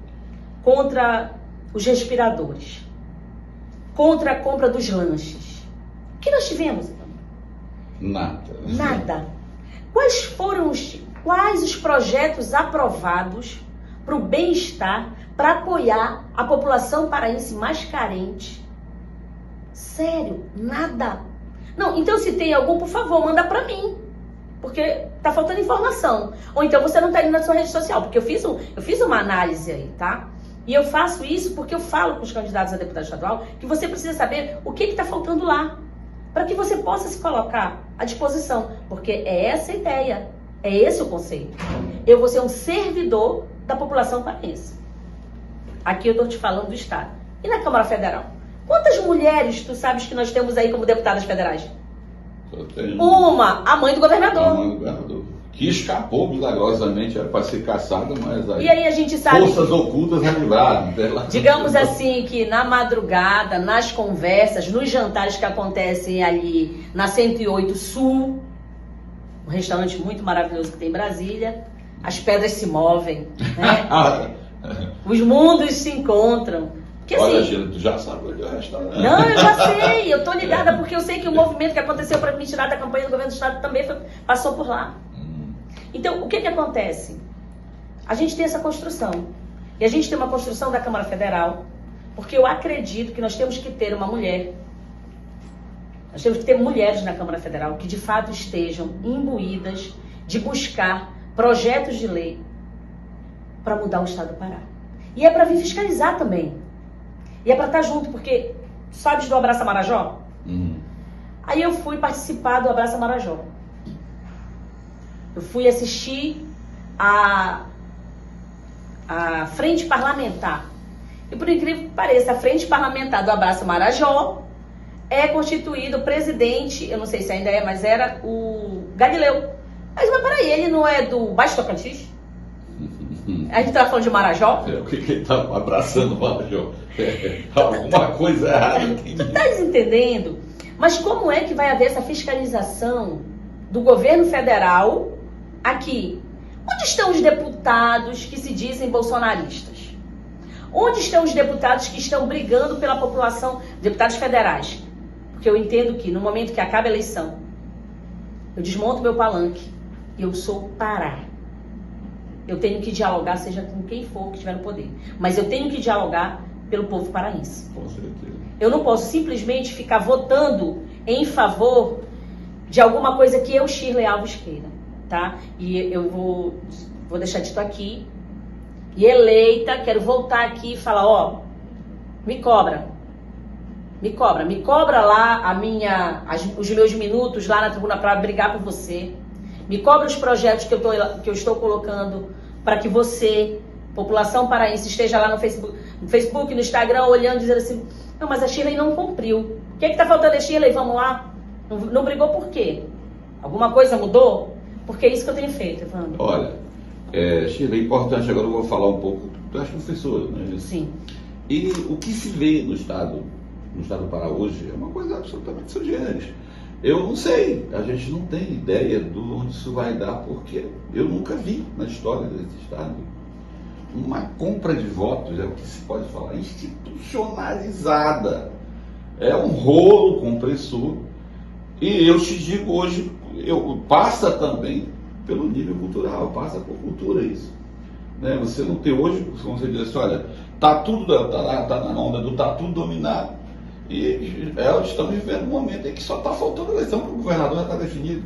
contra os respiradores? Contra a compra dos lanches? O que nós tivemos? Nada. Nada. Quais os projetos aprovados para o bem-estar, para apoiar a população paraense mais carente? Sério, nada. Não, então se tem algum, por favor, manda para mim. Porque tá faltando informação. Ou então você não tá indo na sua rede social, porque eu fiz uma análise aí, tá? E eu faço isso porque eu falo com os candidatos a deputado estadual que você precisa saber o que está faltando lá, para que você possa se colocar à disposição, porque é essa a ideia, é esse o conceito. Eu vou ser um servidor da população paraense. Aqui eu estou te falando do Estado. E na Câmara Federal? Quantas mulheres tu sabes que nós temos aí como deputadas federais? Uma, a mãe do governador. A mãe do governador. Que escapou milagrosamente, era para ser caçada, mas e aí a gente sabe forças ocultas a livraram dela. Digamos assim que na madrugada, nas conversas, nos jantares que acontecem ali na 108 Sul, um restaurante muito maravilhoso que tem em Brasília, as pedras se movem, né? Os mundos se encontram. Porque, olha, assim, Sheila, tu já sabe onde é o restaurante. Não, eu já sei, eu tô ligada porque eu sei que o movimento que aconteceu para me tirar da campanha do governo do estado também passou por lá. Então, o que acontece? A gente tem essa construção. E a gente tem uma construção da Câmara Federal, porque eu acredito que nós temos que ter uma mulher, nós temos que ter mulheres na Câmara Federal que de fato estejam imbuídas de buscar projetos de lei para mudar o estado do Pará. E é para vir fiscalizar também. E é para estar junto, porque sabes do Abraça Marajó? Aí eu fui participar do Abraça Marajó. Eu fui assistir a frente parlamentar. E por incrível que pareça, a frente parlamentar do Abraça Marajó é constituído o presidente, eu não sei se ainda é, mas era o Galileu. Mas peraí, ele não é do Baixo Tocantins? A gente tá falando de Marajó? O que ele tá abraçando o Marajó? Alguma coisa errada. Tu estás entendendo? Mas como é que vai haver essa fiscalização do governo federal aqui? Onde estão os deputados que se dizem bolsonaristas? Onde estão os deputados que estão brigando pela população, deputados federais? Porque eu entendo que no momento que acaba a eleição, eu desmonto meu palanque e eu sou Pará. Eu tenho que dialogar, seja com quem for que estiver no poder. Mas eu tenho que dialogar pelo povo paraense. Com certeza. Eu não posso simplesmente ficar votando em favor de alguma coisa que eu, Shirley Alves, queira, tá? E eu vou deixar dito aqui, e eleita, quero voltar aqui e falar, ó, me cobra lá os meus minutos lá na tribuna para brigar por você, me cobra os projetos que eu estou colocando para que você, população paraense, esteja lá no Facebook, no Instagram, olhando, dizendo assim, não, mas a Shirley não cumpriu. O que está faltando a Shirley? Vamos lá. Não brigou por quê? Alguma coisa mudou? Porque é isso que eu tenho feito, Evandro. Olha, Shirley, é importante, agora eu vou falar um pouco, tu és professora, né? Sim. E o que se vê no estado do Pará hoje é uma coisa absolutamente sui generis. Eu não sei, a gente não tem ideia de onde isso vai dar, porque eu nunca vi na história desse estado uma compra de votos, é o que se pode falar, institucionalizada. É um rolo compressor. E eu te digo hoje, passa também pelo nível cultural, passa por cultura isso. Né? Você não tem hoje, como você diz assim, olha, tá na onda do tá tudo dominado. E estamos vivendo um momento em que só está faltando eleição para o governador, já está definido.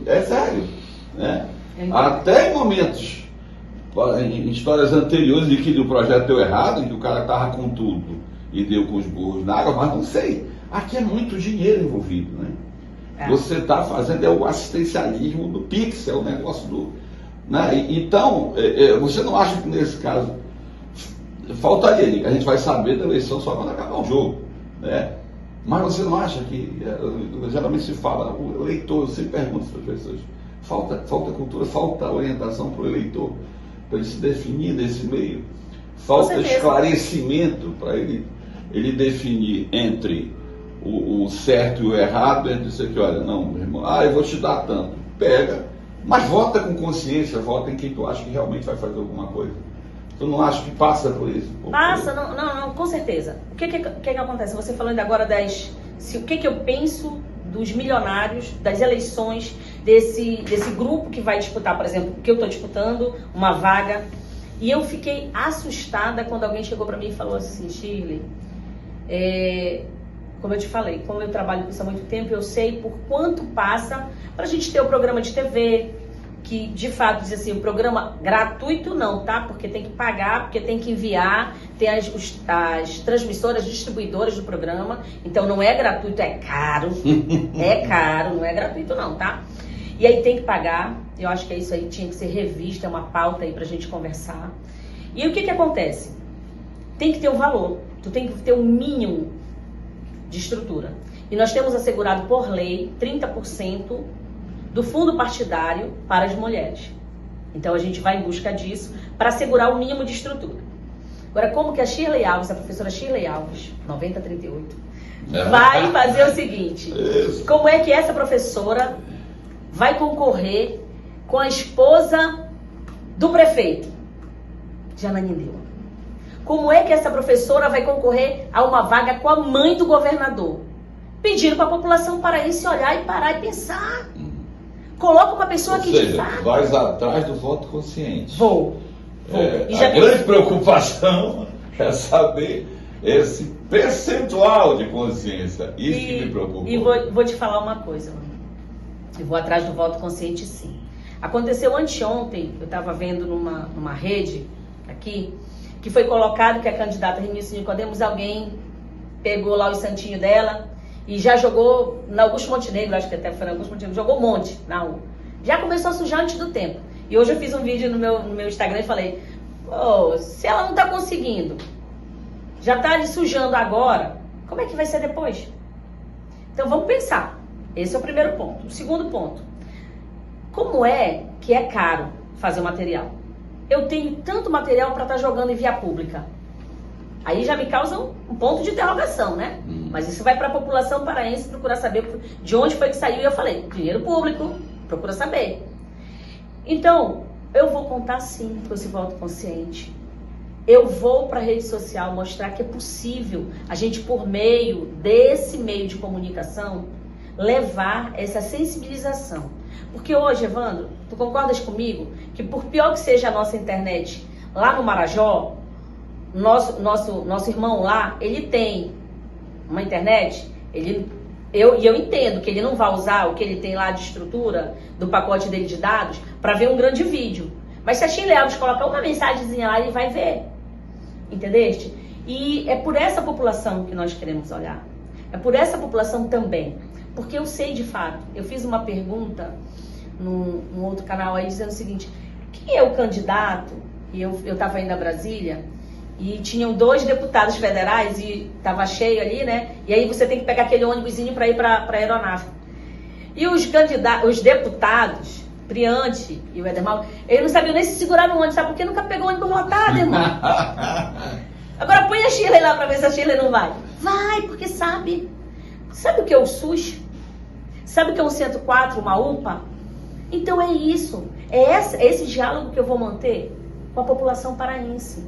É sério. Né? Até em momentos, em histórias anteriores de que o projeto deu errado, em que o cara estava com tudo e deu com os burros na água, mas não sei. Aqui é muito dinheiro envolvido. Né? Você está fazendo o assistencialismo do Pix, é o negócio do... Né? Então, você não acha que nesse caso faltaria, a gente vai saber da eleição só quando acabar o jogo. Né? Mas você não acha que, geralmente se fala, o eleitor, eu sempre pergunto para as pessoas, falta cultura, falta orientação para o eleitor, para ele se definir nesse meio, falta esclarecimento para ele definir entre o certo e o errado, entre isso aqui, olha, não, meu irmão, eu vou te dar tanto, pega, mas vota com consciência, vota em quem tu acha que realmente vai fazer alguma coisa. Tu não acha que passa por isso? Passa, não, com certeza. O que acontece? Você falando agora o que eu penso dos milionários, das eleições desse grupo que vai disputar, por exemplo, que eu estou disputando, uma vaga. E eu fiquei assustada quando alguém chegou para mim e falou assim, Shirley, como eu te falei, como eu trabalho com isso há muito tempo, eu sei por quanto passa para a gente ter o programa de TV, que de fato diz assim, o programa gratuito não, tá? Porque tem que pagar, porque tem que enviar, tem as transmissoras, distribuidoras do programa, então não é gratuito, é caro, não é gratuito não, tá? E aí tem que pagar, eu acho que isso aí tinha que ser revisto, é uma pauta aí pra gente conversar. E o que acontece? Tem que ter um valor, tu tem que ter um mínimo de estrutura. E nós temos assegurado por lei 30% do fundo partidário para as mulheres. Então a gente vai em busca disso para assegurar o mínimo de estrutura. Agora, como que a Shirley Alves, a professora Shirley Alves, 9038, vai fazer o seguinte? Como é que essa professora vai concorrer com a esposa do prefeito de Ananindeua? Como é que essa professora vai concorrer a uma vaga com a mãe do governador? Pedindo para a população paraense olhar e parar e pensar. Coloca uma pessoa que de fato... Vais atrás do voto consciente. Vou. A grande preocupação é saber esse percentual de consciência. Isso que me preocupa. E vou te falar uma coisa, mano. Eu vou atrás do voto consciente, sim. Aconteceu anteontem, eu estava vendo numa rede aqui, que foi colocado que a candidata Renilce Nicodemos, alguém pegou lá o santinho dela e já jogou na Augusto Montenegro, acho que até foi na Augusto Montenegro, jogou um monte na rua. Já começou a sujar antes do tempo. E hoje eu fiz um vídeo no meu Instagram e falei, se ela não está conseguindo, já está ali sujando agora, como é que vai ser depois? Então vamos pensar. Esse é o primeiro ponto. O segundo ponto, como é que é caro fazer o material? Eu tenho tanto material para estar jogando em via pública. Aí já me causa um ponto de interrogação, né? Mas isso vai para a população paraense procurar saber de onde foi que saiu. E eu falei, dinheiro público, procura saber. Então, eu vou contar sim com esse voto consciente. Eu vou para a rede social mostrar que é possível a gente, por meio desse meio de comunicação, levar essa sensibilização. Porque hoje, Evandro, tu concordas comigo que por pior que seja a nossa internet lá no Marajó, nosso irmão lá, ele tem uma internet, eu entendo que ele não vai usar o que ele tem lá de estrutura do pacote dele de dados para ver um grande vídeo. Mas se a Shirley Alves colocar uma mensagenzinha lá, ele vai ver. Entendeste? E é por essa população que nós queremos olhar. É por essa população também. Porque eu sei de fato, eu fiz uma pergunta num outro canal aí dizendo o seguinte, quem é o candidato? E eu estava indo a Brasília e tinham 2 deputados federais e estava cheio ali, né? E aí você tem que pegar aquele ônibusinho para ir para a aeronave. E os deputados, Priante e o Edermal, eles não sabiam nem se segurar no ônibus, sabe? Porque nunca pegou ônibus lotado, irmão. Agora põe a Shirley lá para ver se a Shirley não vai. Vai, porque sabe. Sabe o que é o SUS? Sabe o que é um 104, uma UPA? Então é isso. É esse diálogo que eu vou manter com a população paraense.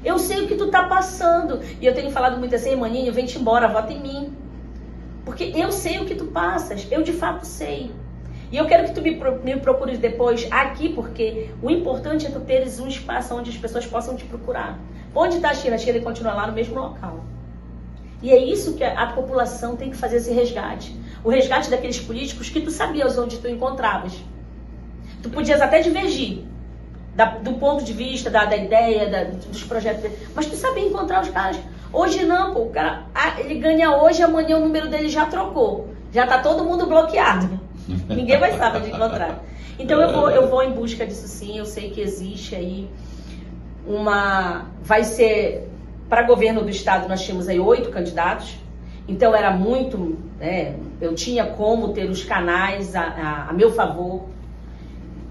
Eu sei o que tu tá passando. E eu tenho falado muito assim, maninho, vem-te embora, vota em mim. Porque eu sei o que tu passas. Eu de fato sei. E eu quero que tu me procures depois aqui, porque o importante é tu teres um espaço onde as pessoas possam te procurar. Onde está a Shirley? A Shirley continua lá no mesmo local. E é isso que a população tem que fazer, esse resgate. O resgate daqueles políticos que tu sabias onde tu encontravas. Tu podias até divergir do ponto de vista, da ideia, dos projetos, mas tu sabia encontrar os caras. Hoje não, pô, o cara, ele ganha hoje, amanhã o número dele já trocou. Já tá todo mundo bloqueado. Ninguém vai saber de encontrar. Então eu vou em busca disso sim, eu sei que existe aí vai ser... Para governo do estado nós tínhamos aí 8 candidatos, então era muito, eu tinha como ter os canais a meu favor.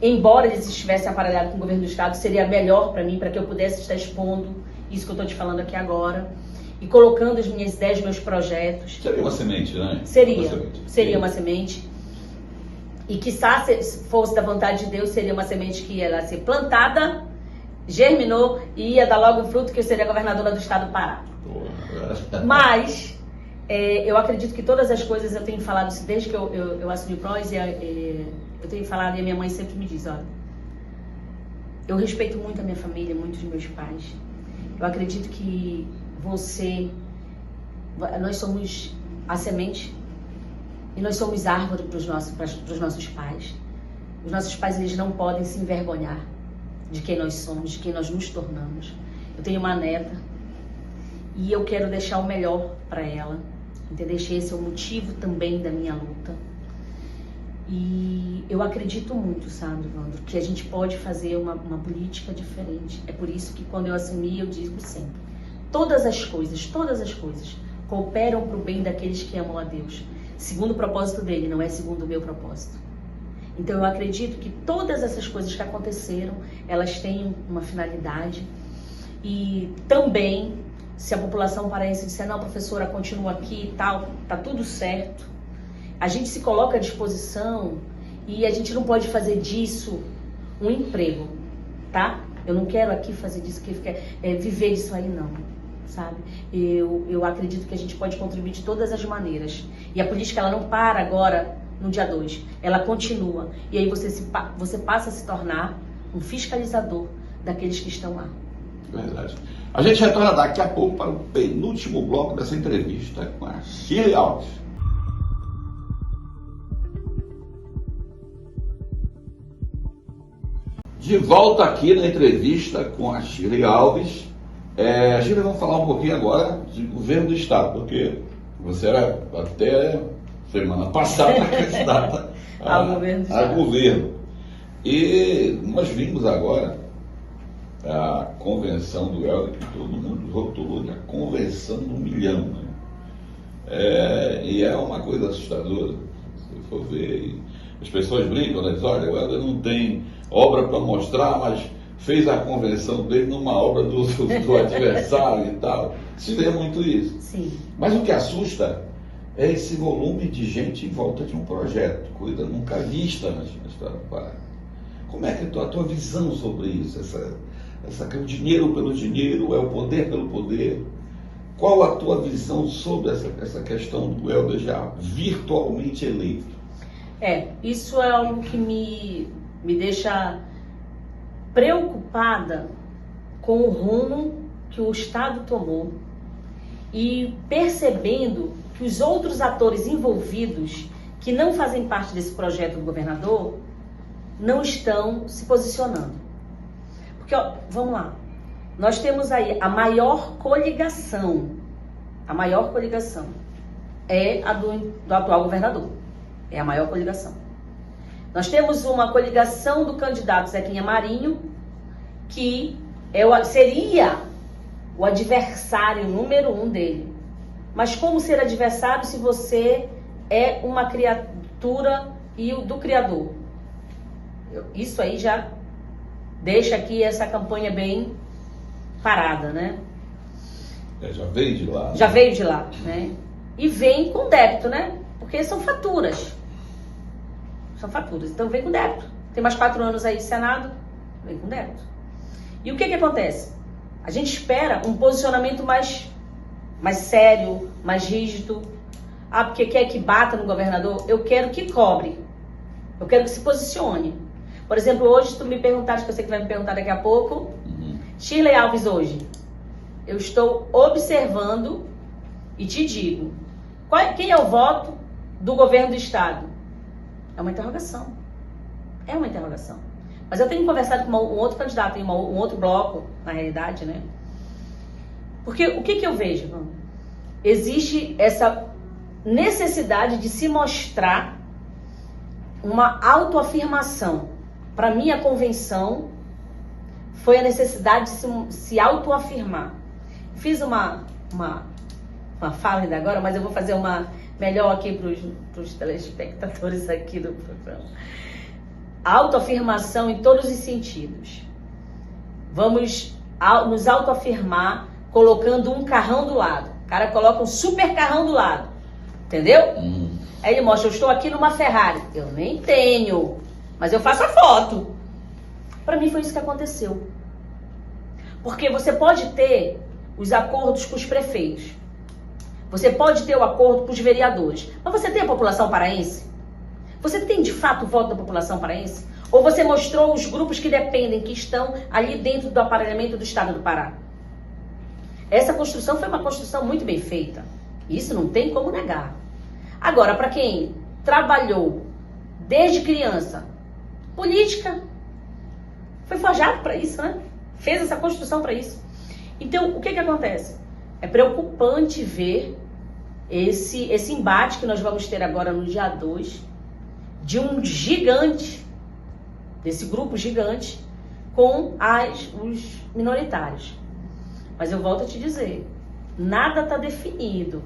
Embora eles estivessem aparelhados com o governo do estado, seria melhor para mim, para que eu pudesse estar expondo isso que eu estou te falando aqui agora, e colocando as minhas ideias, meus projetos. Seria uma semente, né? Seria uma semente. E quiçá, se fosse da vontade de Deus, seria uma semente que ia ser plantada, germinou e ia dar logo o fruto, que eu seria governadora do estado do Pará. Mas Eu acredito que todas as coisas, eu tenho falado isso desde que eu assumi o PROS, eu tenho falado, e a minha mãe sempre me diz, olha, eu respeito muito a minha família, muito os meus pais. Eu acredito que nós somos a semente e nós somos árvore para os nossos pais. Os nossos pais, eles não podem se envergonhar de quem nós somos, de quem nós nos tornamos. Eu tenho uma neta e eu quero deixar o melhor para ela, entendeu? Esse é o motivo também da minha luta. E eu acredito muito, sabe, Evandro, que a gente pode fazer uma política diferente. É por isso que quando eu assumi, eu digo sempre, todas as coisas cooperam para o bem daqueles que amam a Deus, segundo o propósito dele, não é segundo o meu propósito. Então eu acredito que todas essas coisas que aconteceram, elas têm uma finalidade. E também, se a população paraense disser, não, professora, continua aqui e tal, tá tudo certo, a gente se coloca à disposição e a gente não pode fazer disso um emprego, tá? Eu não quero aqui fazer disso, viver disso aí, não, sabe? Eu acredito que a gente pode contribuir de todas as maneiras. E a política, ela não para agora no dia 2, ela continua. E aí você passa a se tornar um fiscalizador daqueles que estão lá. Verdade. A gente retorna daqui a pouco para o penúltimo bloco dessa entrevista com a Shirley Alves. De volta aqui na entrevista com a Shirley Alves. Shirley, vamos falar um pouquinho agora de governo do Estado, porque você era até semana passada candidata a governo. E nós vimos agora a convenção do Helder, que todo mundo rotulou de a convenção do 1 milhão. Né? E é uma coisa assustadora, se for ver. As pessoas brincam, né? Dizem, olha, o Helder não tem obra para mostrar, mas fez a convenção dele numa obra do adversário e tal. Se vê muito isso. Sim. Mas o que assusta é esse volume de gente em volta de um projeto, coisa nunca vista na história do Pará. Como é que é a tua visão sobre isso? O dinheiro pelo dinheiro, é o poder pelo poder. Qual a tua visão sobre essa questão do Helder já virtualmente eleito? Isso é algo que me deixa preocupada com o rumo que o Estado tomou e percebendo que os outros atores envolvidos, que não fazem parte desse projeto do governador, não estão se posicionando. Porque, vamos lá, nós temos aí a maior coligação é a do atual governador, é a maior coligação. Nós temos uma coligação do candidato Zequinha Marinho, que seria o adversário número 1 dele. Mas como ser adversário se você é uma criatura do Criador? Isso aí já deixa aqui essa campanha bem parada, né? Já veio de lá. Já veio de lá, né? E vem com débito, né? Porque são faturas. Então vem com débito. Tem mais 4 anos aí de Senado, vem com débito. E o que acontece? A gente espera um posicionamento mais sério, mais rígido. Porque quer que bata no governador? Eu quero que cobre. Eu quero que se posicione. Por exemplo, hoje, se tu me perguntares, que eu sei que vai me perguntar daqui a pouco, Shirley Alves hoje, eu estou observando e te digo, quem é o voto do governo do Estado? É uma interrogação. Mas eu tenho conversado com um outro candidato, em um outro bloco, na realidade, né? Porque o que eu vejo? Existe essa necessidade de se mostrar uma autoafirmação. Para mim, a convenção foi a necessidade de se autoafirmar. Fiz uma fala ainda agora, mas eu vou fazer uma melhor aqui para os telespectadores aqui do programa. Autoafirmação em todos os sentidos. Vamos nos autoafirmar colocando um carrão do lado. O cara coloca um super carrão do lado. Entendeu? Aí ele mostra, eu estou aqui numa Ferrari. Eu nem tenho, mas eu faço a foto. Para mim foi isso que aconteceu. Porque você pode ter os acordos com os prefeitos. Você pode ter o acordo com os vereadores, mas você tem a população paraense? Você tem de fato o voto da população paraense? Ou você mostrou os grupos que dependem, que estão ali dentro do aparelhamento do Estado do Pará? Essa construção foi uma construção muito bem feita. Isso não tem como negar. Agora, para quem trabalhou desde criança, política, foi forjado para isso, né? Fez essa construção para isso. Então, o que acontece? É preocupante ver esse embate que nós vamos ter agora no dia 2, de um gigante, desse grupo gigante, com os minoritários. Mas eu volto a te dizer, nada está definido.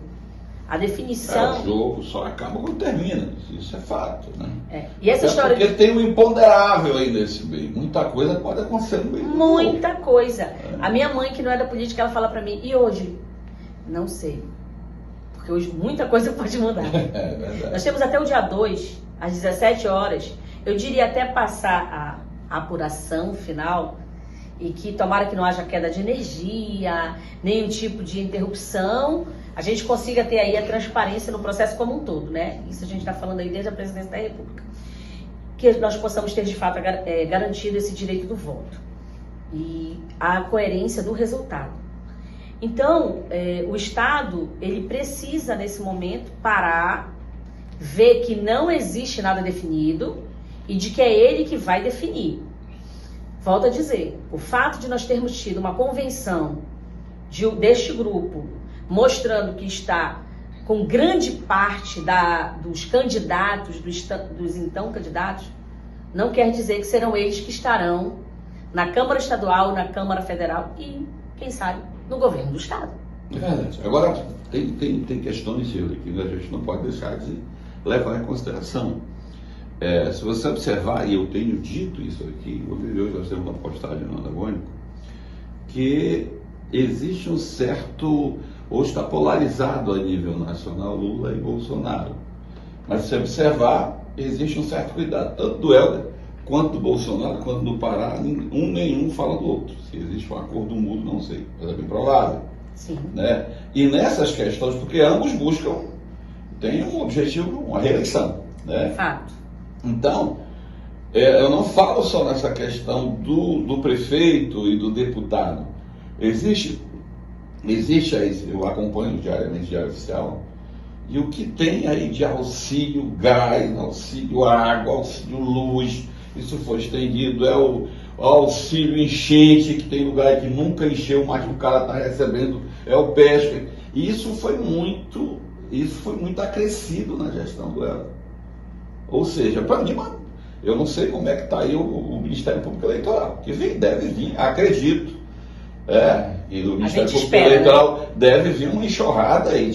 A definição... O jogo só acaba quando termina, isso é fato, né? E essa história porque tem um imponderável aí nesse meio, muita coisa pode acontecer no meio. Muita coisa. A minha mãe, que não é da política, ela fala pra mim, e hoje? Não sei. Porque hoje muita coisa pode mudar. É verdade. Nós temos até o dia 2, às 17 horas, eu diria até passar a apuração final, e que tomara que não haja queda de energia, nenhum tipo de interrupção, a gente consiga ter aí a transparência no processo como um todo, né? Isso a gente está falando aí desde a presidência da República. Que nós possamos ter, de fato, garantido esse direito do voto e a coerência do resultado. Então, o Estado, ele precisa, nesse momento, parar, ver que não existe nada definido e de que é ele que vai definir. Volto a dizer, o fato de nós termos tido uma convenção deste grupo mostrando que está com grande parte dos candidatos, dos então candidatos, não quer dizer que serão eles que estarão na Câmara Estadual, na Câmara Federal e, quem sabe, no governo do Estado. É verdade. Agora, tem questões, Shirley, que a gente não pode deixar de levar em consideração. Se você observar, e eu tenho dito isso aqui, hoje nós temos uma postagem no Antagônico, que existe um certo, ou está polarizado a nível nacional, Lula e Bolsonaro. Mas se você observar, existe um certo cuidado, tanto do Helder, quanto do Bolsonaro, quanto do Pará, nenhum fala do outro. Se existe um acordo mútuo, não sei, mas é bem provável. Sim. Né? E nessas questões, porque ambos buscam, tem um objetivo, uma reeleição. Né? Fato. Então, eu não falo só nessa questão do prefeito e do deputado. Existe aí, eu acompanho diariamente o Diário Oficial, e o que tem aí de auxílio gás, auxílio água, auxílio luz, isso foi estendido, é o auxílio enchente, que tem lugar que nunca encheu, mas o cara está recebendo, é o pesca. E isso foi muito acrescido na gestão do Helder. Ou seja, para mim, eu não sei como é que está aí o Ministério Público Eleitoral, que deve vir, acredito, e do Ministério Público Eleitoral deve vir uma enxurrada aí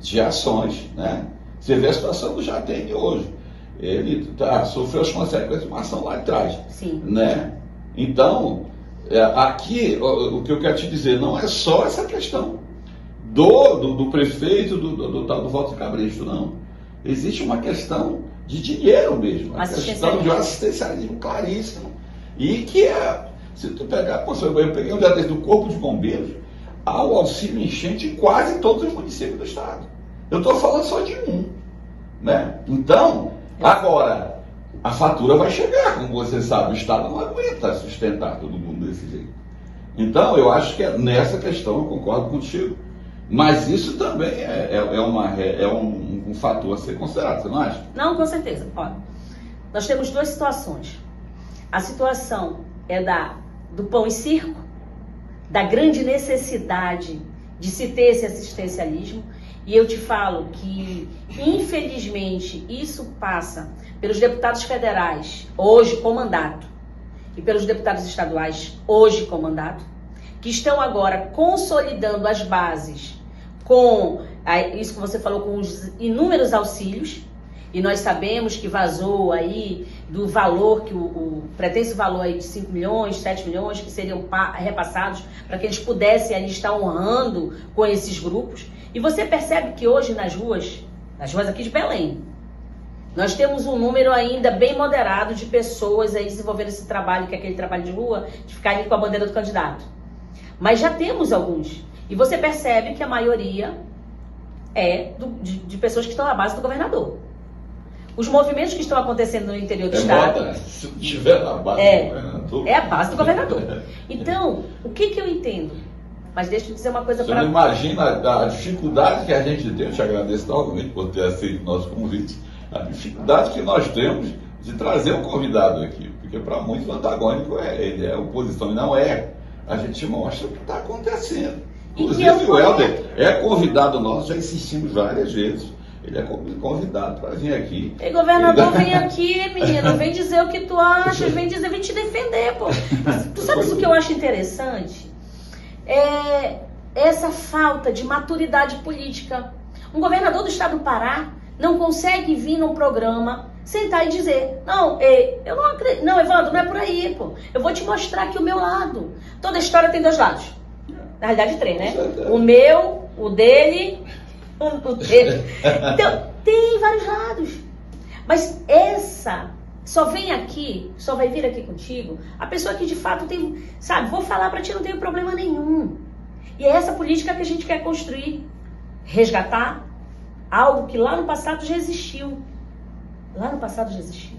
de ações, né? Você vê a situação do Jatene hoje, ele sofreu as consequências de uma ação lá atrás. Sim. Né? Então, aqui, o que eu quero te dizer, não é só essa questão do prefeito, do tal do voto de cabresto, não. Existe uma questão de dinheiro mesmo, uma questão de um assistencialismo claríssimo. E que se tu pegar, eu peguei um dia desse do Corpo de Bombeiros, há o auxílio enchente em quase todos os municípios do estado. Eu estou falando só de um. Né? Então, agora, a fatura vai chegar, como você sabe, o estado não aguenta sustentar todo mundo desse jeito. Então, eu acho que nessa questão eu concordo contigo. Mas isso também é um fator a ser considerado, você não acha? Não, com certeza. Olha, nós temos duas situações. A situação é do pão e circo, da grande necessidade de se ter esse assistencialismo. E eu te falo que, infelizmente, isso passa pelos deputados federais, hoje com mandato, e pelos deputados estaduais, hoje com mandato, que estão agora consolidando as bases com isso que você falou, com os inúmeros auxílios, e nós sabemos que vazou aí do valor, que o pretenso valor aí de 5 milhões, 7 milhões, que seriam repassados para que eles pudessem ali estar honrando com esses grupos. E você percebe que hoje nas ruas aqui de Belém, nós temos um número ainda bem moderado de pessoas aí desenvolvendo esse trabalho, que é aquele trabalho de rua, de ficar ali com a bandeira do candidato. Mas já temos alguns. E você percebe que a maioria é de pessoas que estão na base do governador. Os movimentos que estão acontecendo no interior do estado... Se tiver na base do governador... É a base do governador. Então, o que eu entendo? Mas deixa eu dizer uma coisa para... Você não imagina a dificuldade que a gente tem, eu te agradeço novamente por ter aceito o nosso convite, a dificuldade que nós temos de trazer um convidado aqui, porque para muitos o antagônico ele é oposição, e não é. A gente mostra o que está acontecendo. Inclusive o Helder é convidado nosso, já insistimos várias vezes. Ele é convidado para vir aqui. Ei, governador, vem aqui, menino. Vem dizer o que tu achas, vem te defender, pô. Tu sabes o que eu acho interessante? É essa falta de maturidade política. Um governador do estado do Pará não consegue vir num programa, sentar e dizer, não, eu não acredito. Não, Evandro, não é por aí, pô. Eu vou te mostrar aqui o meu lado. Toda história tem dois lados. Na realidade, três, né? O meu, o dele... Então, tem vários lados. Mas essa só vem aqui, só vai vir aqui contigo a pessoa que de fato tem, sabe, vou falar pra ti, não tem problema nenhum. E é essa política que a gente quer construir. Resgatar algo que lá no passado já existiu. Lá no passado já existiu.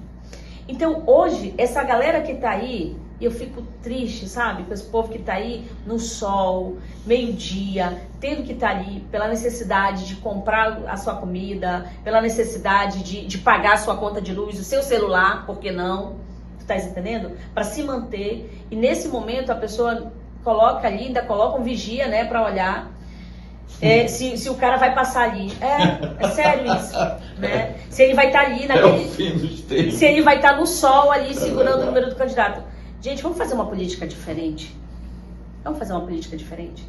Então hoje, essa galera que tá aí, eu fico triste, sabe? Com esse povo que tá aí no sol, meio-dia, tendo que estar ali pela necessidade de comprar a sua comida, pela necessidade de pagar a sua conta de luz, o seu celular, por que não? Tu tá entendendo? Para se manter. E nesse momento a pessoa coloca ali, ainda coloca um vigia, né, para olhar se o cara vai passar ali. É sério isso, né? Se ele vai estar ali naquele... Se ele vai estar no sol ali segurando o número do candidato. Gente, vamos fazer uma política diferente? Vamos fazer uma política diferente?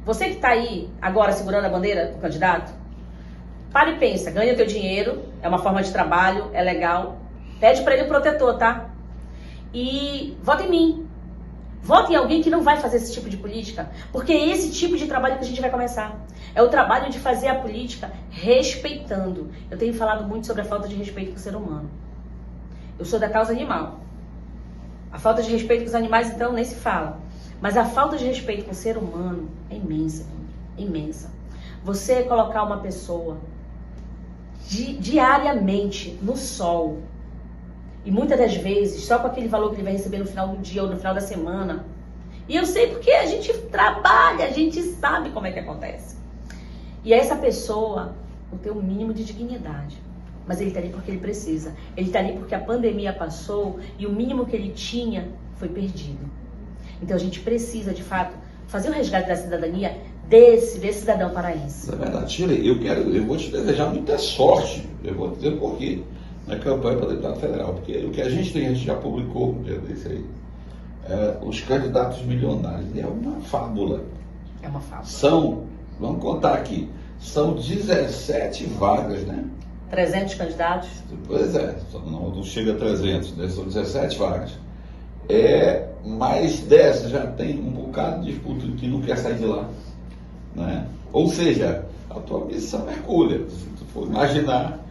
Você que está aí agora segurando a bandeira do candidato, para e pensa, ganha o teu dinheiro, é uma forma de trabalho, é legal. Pede para ele um protetor, tá? E vota em mim. Vota em alguém que não vai fazer esse tipo de política, porque é esse tipo de trabalho que a gente vai começar. É o trabalho de fazer a política respeitando. Eu tenho falado muito sobre a falta de respeito com o ser humano. Eu sou da causa animal. A falta de respeito com os animais, então, nem se fala. Mas a falta de respeito com o ser humano é imensa, imensa. Você colocar uma pessoa diariamente no sol, e muitas das vezes, só com aquele valor que ele vai receber no final do dia ou no final da semana. E eu sei porque a gente trabalha, a gente sabe como é que acontece. E essa pessoa não tem o mínimo de dignidade. Mas ele está ali porque ele precisa. Ele está ali porque a pandemia passou e o mínimo que ele tinha foi perdido. Então a gente precisa, de fato, fazer o resgate da cidadania desse cidadão paraense. Na verdade, Shirley, eu vou te desejar muita sorte. Eu vou dizer por quê. Na campanha para deputado federal. Porque o que a gente já publicou um dia desse aí, os candidatos milionários. É uma fábula. É uma fábula. Vamos contar aqui, são 17 vagas, né? 300 candidatos? Pois é, não chega a 300, né? São 17 vagas. Mais dessas já tem um bocado de disputa que não quer sair de lá. Né? Ou seja, a tua missão é hercúlea. Se tu for imaginar,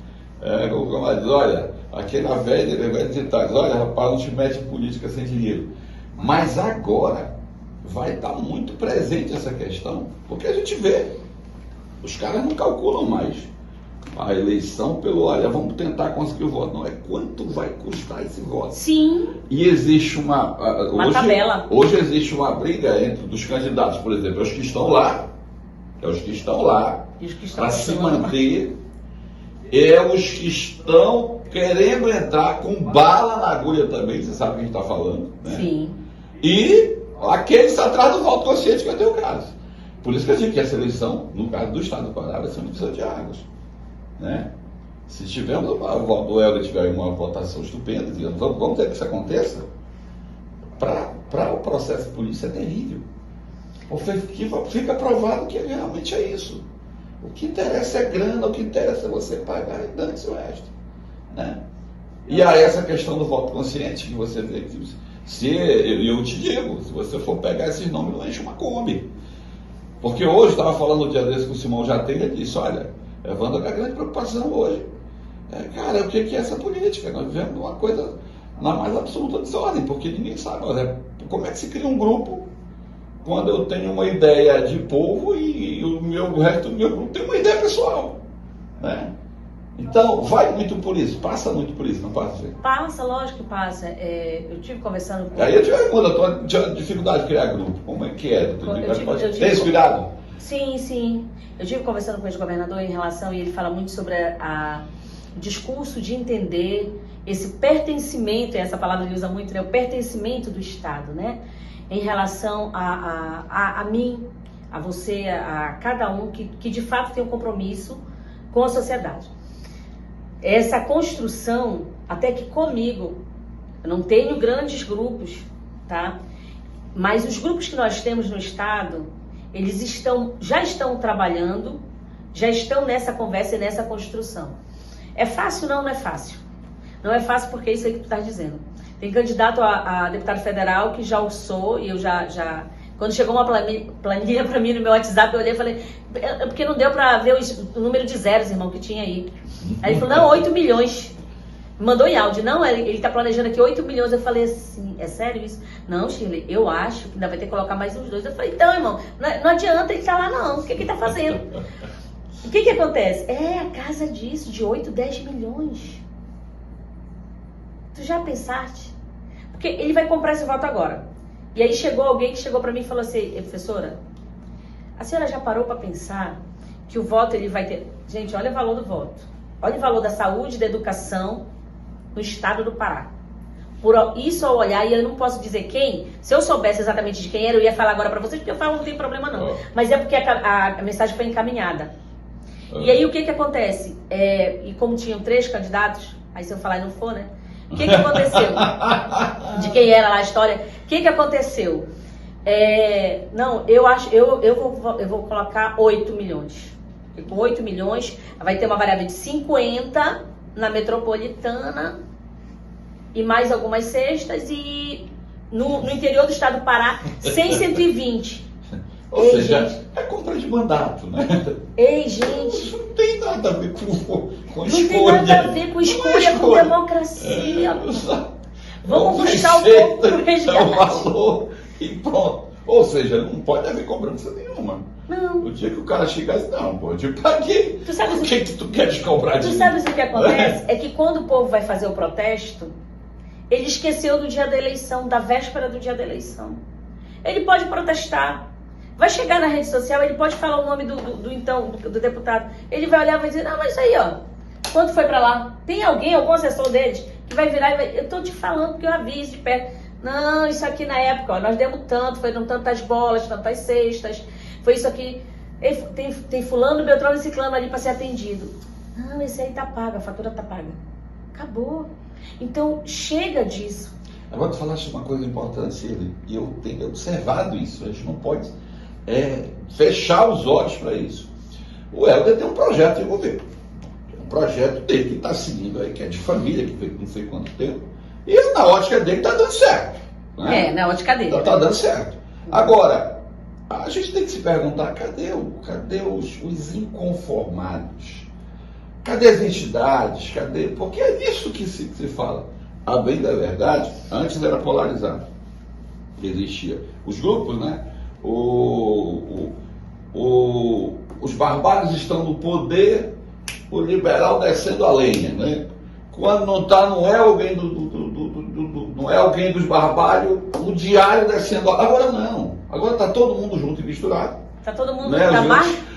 como ela diz, olha, aquela velha digitais, olha, rapaz, não te mete em política sem dinheiro. Mas agora vai estar muito presente essa questão, porque a gente vê, os caras não calculam mais a eleição pelo, olha, vamos tentar conseguir o voto. Não, é quanto vai custar esse voto. Sim. E existe uma tabela. Hoje existe uma briga entre os candidatos, por exemplo, os que estão lá, para se manter, os que estão querendo entrar com bala na agulha também, você sabe o que a gente está falando, né? Sim. E aqueles atrás do voto consciente, que é o teu caso. Por isso que eu digo que essa eleição, no caso do estado do Pará, vai ser uma divisão de águas. Né? Se tivermos o Helder tiver uma votação estupenda, digamos, vamos ver que isso aconteça, para o processo político é terrível. Fica provado que realmente é isso. O que interessa é grana, o que interessa é você pagar e dane-se o resto. Né? E aí essa questão do voto consciente que você vê, eu te digo, se você for pegar esses nomes, não enche uma Kombi. Porque hoje, estava falando no dia desse com o Simão Jatene, ele disse, olha, Evandro, a grande preocupação hoje cara, o que é essa política? Nós vivemos uma coisa na mais absoluta desordem, porque ninguém sabe, como é que se cria um grupo quando eu tenho uma ideia de povo e o resto do meu grupo tem uma ideia pessoal, né? Então, vai muito por isso, passa muito por isso, não passa? Passa, lógico que passa. Eu tive conversando com... Aí eu te pergunto, a tua dificuldade de criar grupo, como é que é? Tem inspirado? Sim, sim. Eu tive conversando com o ex-governador em relação, e ele fala muito sobre o discurso de entender esse pertencimento, essa palavra ele usa muito, né? O pertencimento do Estado, né? Em relação a mim, a você, a cada um que de fato tem um compromisso com a sociedade. Essa construção, até que comigo, eu não tenho grandes grupos, tá? Mas os grupos que nós temos no Estado, eles já estão trabalhando, já estão nessa conversa e nessa construção. É fácil? Não, não é fácil. Não é fácil porque é isso aí que tu estás dizendo. Tem candidato a deputado federal que já alçou, e eu já... Quando chegou uma planilha para mim no meu WhatsApp, eu olhei e falei, porque não deu para ver o número de zeros, irmão, que tinha aí. Aí ele falou, não, 8 milhões. Me mandou em áudio, não, ele está planejando aqui 8 milhões. Eu falei assim, é sério isso? Não, Shirley, eu acho que ainda vai ter que colocar mais uns 2. Eu falei, então, irmão, não adianta ele estar lá não, o que ele está fazendo? O que acontece? É a casa disso, de 8, 10 milhões. Tu já pensaste? Porque ele vai comprar esse voto agora. E aí chegou alguém que chegou para mim e falou assim, professora, a senhora já parou para pensar que o voto ele vai ter... Gente, olha o valor do voto. Olha o valor da saúde e da educação no estado do Pará. Por isso ao olhar, e eu não posso dizer quem, se eu soubesse exatamente de quem era, eu ia falar agora para vocês, porque eu falo, não tem problema não. Mas é porque a mensagem foi encaminhada. E aí o que acontece? E como tinham 3 candidatos, aí se eu falar e não for, né? O que aconteceu? De quem era lá a história? O que aconteceu? Não, eu vou colocar 8 milhões. E com 8 milhões, vai ter uma variável de 50 na metropolitana e mais algumas cestas, e no interior do estado do Pará, 120. Ou seja, gente, é compra de mandato, né? Ei, gente. Isso não tem nada a ver com escolha. Não tem nada a ver com escolha, com democracia. Vamos buscar o povo pro resgate. É o valor e pronto. Ou seja, não pode haver cobrança nenhuma. Não. O dia que o cara chegar assim, não, pô, tipo, pra quê? Tu sabes o que tu queres cobrar de mim? Tu sabes o que acontece? É que quando o povo vai fazer o protesto, ele esqueceu do dia da eleição, da véspera do dia da eleição. Ele pode protestar. Vai chegar na rede social, ele pode falar o nome do deputado. Ele vai olhar e vai dizer, não, mas aí, ó, quanto foi pra lá? Tem algum assessor deles, que vai virar e vai... Eu tô te falando porque eu aviso de perto. Não, isso aqui na época, ó, nós demos tanto, foram tantas bolas, tantas cestas, foi isso aqui. Tem fulano, Beltrano e Ciclano ali para ser atendido. Não, esse aí tá pago, a fatura tá paga. Acabou. Então, chega disso. Agora tu falaste uma coisa importante, Shirley, e eu tenho observado isso, a gente não pode fechar os olhos para isso. O Helder tem um projeto de governo. Um projeto dele que está seguindo aí, que é de família, que fez não sei quanto tempo. E na ótica dele está dando certo. Né? Na ótica dele. Está dando certo. Agora, a gente tem que se perguntar, cadê os inconformados? Cadê as entidades? Porque é isso que se fala. A bem da verdade, antes era polarizado. Existia os grupos, né? Os barbados estão no poder, o liberal descendo a lenha, né? Quando não está, não é alguém dos barbalhos, o diário descendo a... Agora não. Agora está todo mundo junto e misturado. Está todo mundo né?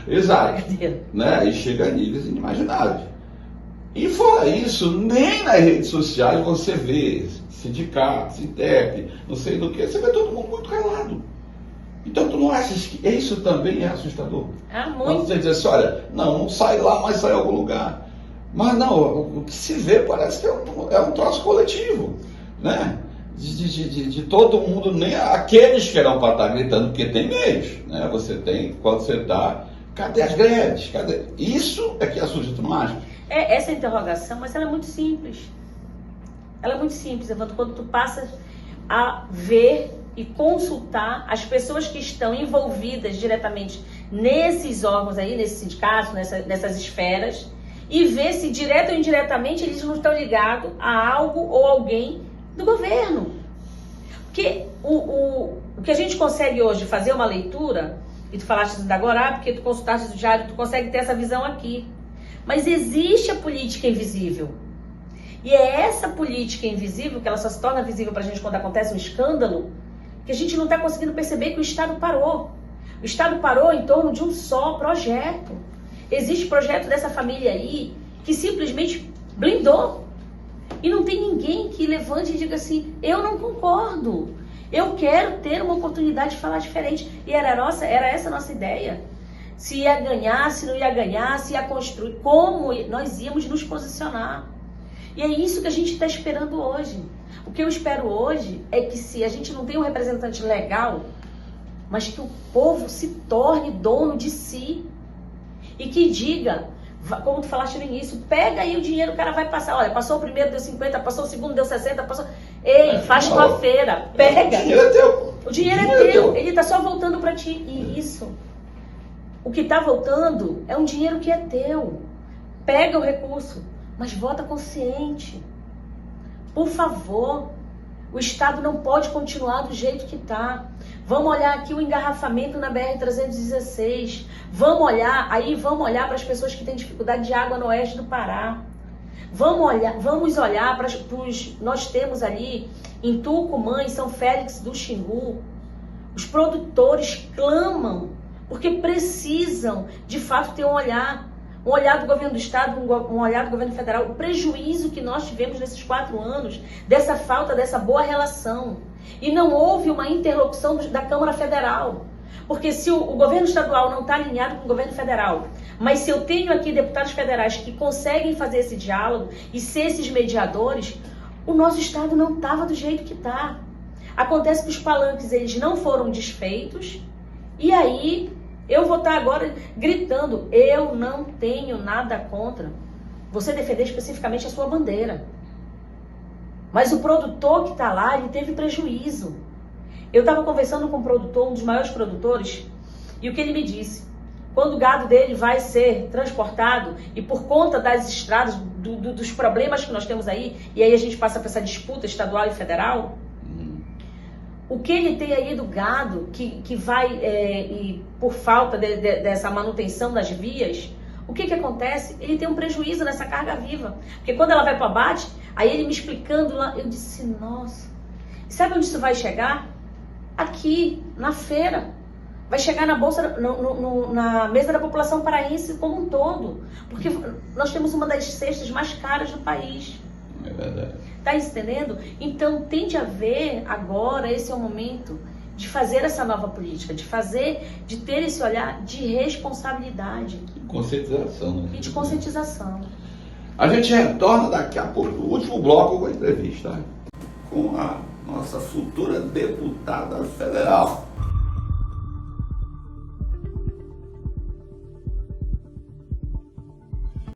Exato. Brincadeira. Né? E chega a níveis inimagináveis. E fora isso, nem nas redes sociais você vê sindicato, Sintep, não sei do que, você vê todo mundo muito calado. Então tu não achas que isso também é assustador? Muito. Quando você diz assim, olha, não sai lá, mas sai em algum lugar. Mas não, o que se vê parece que é um troço coletivo, né? De todo mundo, nem aqueles que eram para estar gritando, porque tem meios, né? Você tem, quando você está, cadê as greves? Isso é que assusta, tu não acha? Essa interrogação, mas ela é muito simples. Ela é muito simples, Evandro, quando tu passa a ver e consultar as pessoas que estão envolvidas diretamente nesses órgãos aí, nesses sindicatos, nessas esferas, e ver se direto ou indiretamente eles não estão ligados a algo ou alguém do governo. Porque o que a gente consegue hoje fazer uma leitura, e tu falaste ainda agora, porque tu consultaste o diário, tu consegue ter essa visão aqui. Mas existe a política invisível. E é essa política invisível, que ela só se torna visível pra gente quando acontece um escândalo, que a gente não está conseguindo perceber que o Estado parou. O Estado parou em torno de um só projeto. Existe projeto dessa família aí que simplesmente blindou. E não tem ninguém que levante e diga assim, eu não concordo. Eu quero ter uma oportunidade de falar diferente. E era essa a nossa ideia. Se ia ganhar, se não ia ganhar, se ia construir, como nós íamos nos posicionar. E é isso que a gente está esperando hoje. O que eu espero hoje é que se a gente não tem um representante legal, mas que o povo se torne dono de si. E que diga, como tu falaste no início, pega aí o dinheiro, o cara vai passar. Olha, passou o primeiro, deu 50, passou o segundo, deu 60, passou... Ei, faz tua feira, pega. O dinheiro é teu. O dinheiro é teu, ele tá só voltando para ti. E isso, o que tá voltando é um dinheiro que é teu. Pega o recurso, mas vota consciente. Por favor, o Estado não pode continuar do jeito que tá. Vamos olhar aqui o engarrafamento na BR-316. Vamos olhar para as pessoas que têm dificuldade de água no oeste do Pará. Vamos olhar para nós temos ali em Tucumã, em São Félix do Xingu. Os produtores clamam porque precisam, de fato, ter um olhar do governo do Estado, um olhar do governo federal, o prejuízo que nós tivemos nesses 4 anos, dessa falta, dessa boa relação. E não houve uma interlocução da Câmara Federal. Porque se o governo estadual não está alinhado com o governo federal, mas se eu tenho aqui deputados federais que conseguem fazer esse diálogo e ser esses mediadores, o nosso Estado não estava do jeito que está. Acontece que os palanques eles não foram desfeitos e aí eu vou estar agora gritando, eu não tenho nada contra você defender especificamente a sua bandeira. Mas o produtor que está lá, ele teve prejuízo. Eu estava conversando com um produtor, um dos maiores produtores, e o que ele me disse? Quando o gado dele vai ser transportado, e por conta das estradas, dos problemas que nós temos aí, e aí a gente passa por essa disputa estadual e federal, o que ele tem aí do gado, que vai, e por falta dessa manutenção das vias, o que acontece? Ele tem um prejuízo nessa carga viva. Porque quando ela vai para o abate, aí ele me explicando lá, eu disse, nossa, sabe onde isso vai chegar? Aqui, na feira. Vai chegar na bolsa, na mesa da população paraense como um todo. Porque nós temos uma das cestas mais caras do país. É verdade. Tá entendendo? Então tem de haver agora, esse é o momento de fazer essa nova política, de ter esse olhar de responsabilidade. E conscientização, né? E de conscientização. A gente retorna daqui a pouco, no último bloco, com a entrevista com a nossa futura deputada federal.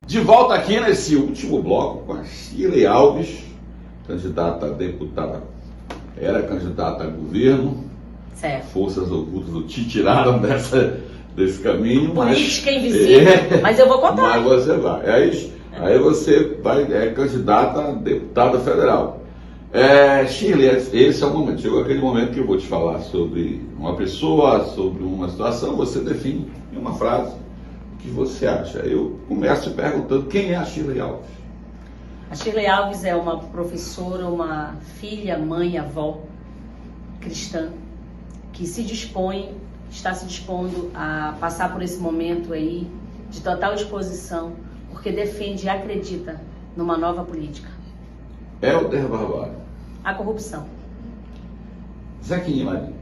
De volta aqui nesse último bloco com a Shirley Alves, candidata a deputada, era candidata a governo. Certo. Forças ocultas te tiraram desse caminho. Política invisível, mas eu vou contar. Mas você vai. Aí você vai, candidata a deputada federal. Shirley, esse é o momento. Chegou aquele momento que eu vou te falar sobre uma pessoa, sobre uma situação, você define em uma frase o que você acha. Eu começo te perguntando quem é a Shirley Alves. A Shirley Alves é uma professora, uma filha, mãe, avó cristã, que está se dispondo a passar por esse momento aí de total exposição, porque defende e acredita numa nova política. Helder Barbalho. A corrupção. Zequinha Maria.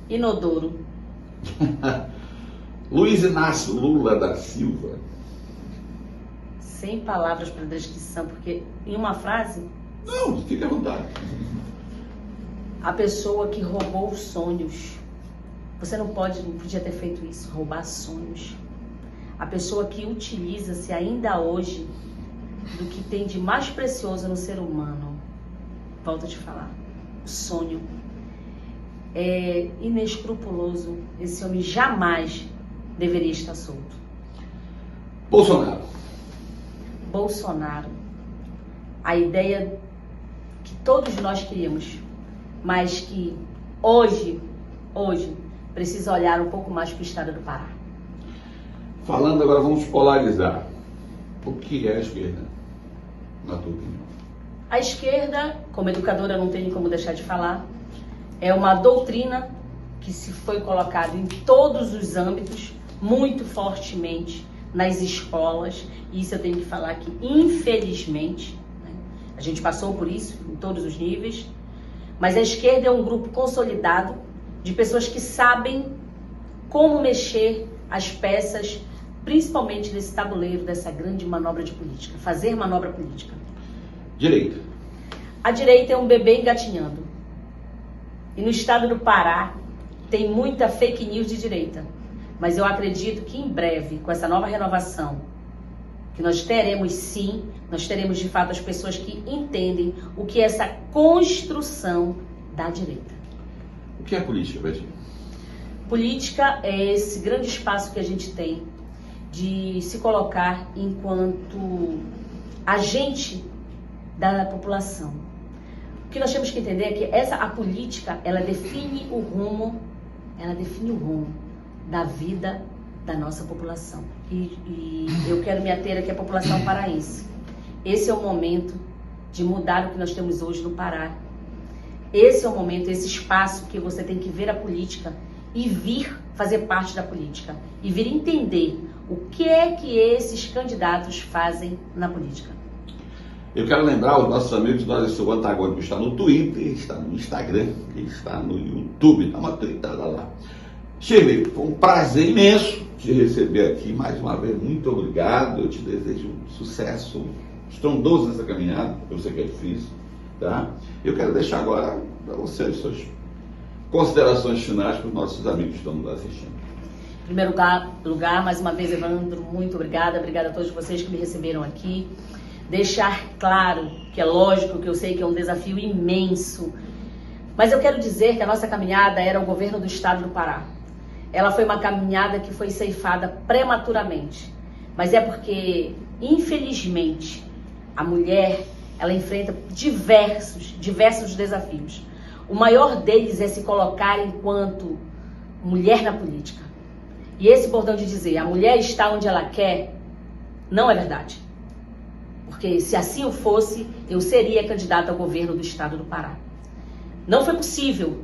Inodoro. Luiz Inácio Lula da Silva. Sem palavras para descrição, porque em uma frase... Não, fique à vontade. A pessoa que roubou os sonhos. Você não podia ter feito isso, roubar sonhos. A pessoa que utiliza-se ainda hoje do que tem de mais precioso no ser humano. Volto a te falar. O sonho. É inescrupuloso. Esse homem jamais deveria estar solto. Bolsonaro. A ideia que todos nós queríamos mas que hoje precisa olhar um pouco mais para o estado do Pará. Falando agora, vamos polarizar. O que é a esquerda, na tua opinião? A esquerda, como educadora, não tenho como deixar de falar, é uma doutrina que se foi colocada em todos os âmbitos, muito fortemente nas escolas, e isso eu tenho que falar que, infelizmente, né, a gente passou por isso em todos os níveis, mas a esquerda é um grupo consolidado de pessoas que sabem como mexer as peças, principalmente desse tabuleiro, dessa grande manobra de política, fazer manobra política. Direita. A direita é um bebê engatinhando. E no estado do Pará tem muita fake news de direita. Mas eu acredito que em breve, com essa nova renovação, que nós teremos sim, nós teremos de fato as pessoas que entendem o que é essa construção da direita. O que é política, Betinho? Política é esse grande espaço que a gente tem de se colocar enquanto agente da população. O que nós temos que entender é que a política, ela define o rumo da vida da nossa população. E eu quero me ater aqui à população paraense. Esse é o momento de mudar o que nós temos hoje no Pará. Esse é o momento, esse espaço que você tem que ver a política e vir fazer parte da política. E vir entender o que é que esses candidatos fazem na política. Eu quero lembrar os nossos amigos, o Antagônico está no Twitter, está no Instagram, está no YouTube, dá uma tweetada lá. Shirley, foi um prazer imenso te receber aqui mais uma vez, muito obrigado, eu te desejo sucesso estrondoso nessa caminhada, eu sei que é difícil, tá? Eu quero deixar agora para você as suas considerações finais para os nossos amigos que estão nos assistindo. Em primeiro lugar, mais uma vez, Evandro, muito obrigada a todos vocês que me receberam aqui. Deixar claro que é lógico, que eu sei que é um desafio imenso, mas eu quero dizer que a nossa caminhada era o governo do estado do Pará. Ela foi uma caminhada que foi ceifada prematuramente, mas é porque, infelizmente, a mulher, ela enfrenta diversos desafios. O maior deles é se colocar enquanto mulher na política. E esse bordão de dizer, a mulher está onde ela quer, não é verdade. Porque se assim eu fosse, eu seria candidata ao governo do estado do Pará. Não foi possível,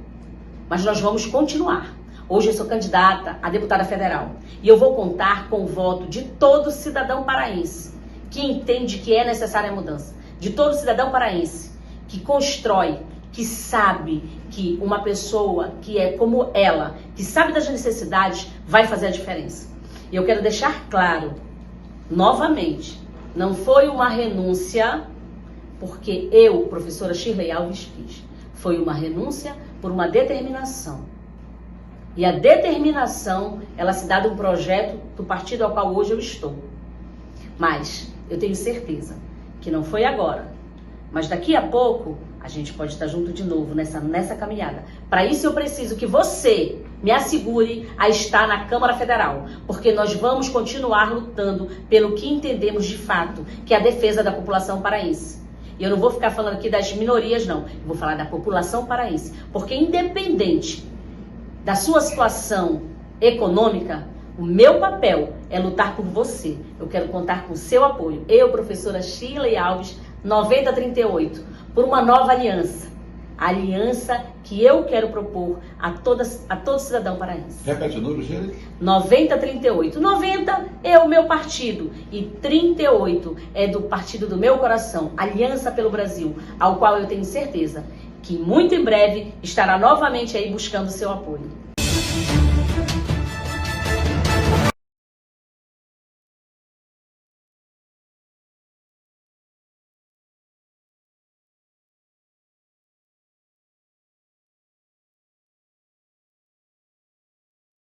mas nós vamos continuar. Hoje eu sou candidata a deputada federal e eu vou contar com o voto de todo cidadão paraense que entende que é necessária a mudança. De todo cidadão paraense que constrói, que sabe que uma pessoa que é como ela, que sabe das necessidades, vai fazer a diferença. E eu quero deixar claro, novamente, não foi uma renúncia porque eu, professora Shirley Alves, quis. Foi uma renúncia por uma determinação. E a determinação, ela se dá de um projeto do partido ao qual hoje eu estou. Mas eu tenho certeza que não foi agora, mas daqui a pouco a gente pode estar junto de novo nessa caminhada. Para isso eu preciso que você me assegure a estar na Câmara Federal, porque nós vamos continuar lutando pelo que entendemos de fato, que é a defesa da população paraense. E eu não vou ficar falando aqui das minorias, não. Eu vou falar da população paraense, porque independente da sua situação econômica, o meu papel é lutar por você. Eu quero contar com o seu apoio. Eu, professora Shirley Alves, 9038, por uma nova aliança. A aliança que eu quero propor a todo cidadão paraense. Repete o número, Shirley. 9038. 90 é o meu partido e 38 é do partido do meu coração, Aliança pelo Brasil, ao qual eu tenho certeza que muito em breve estará novamente aí buscando o seu apoio.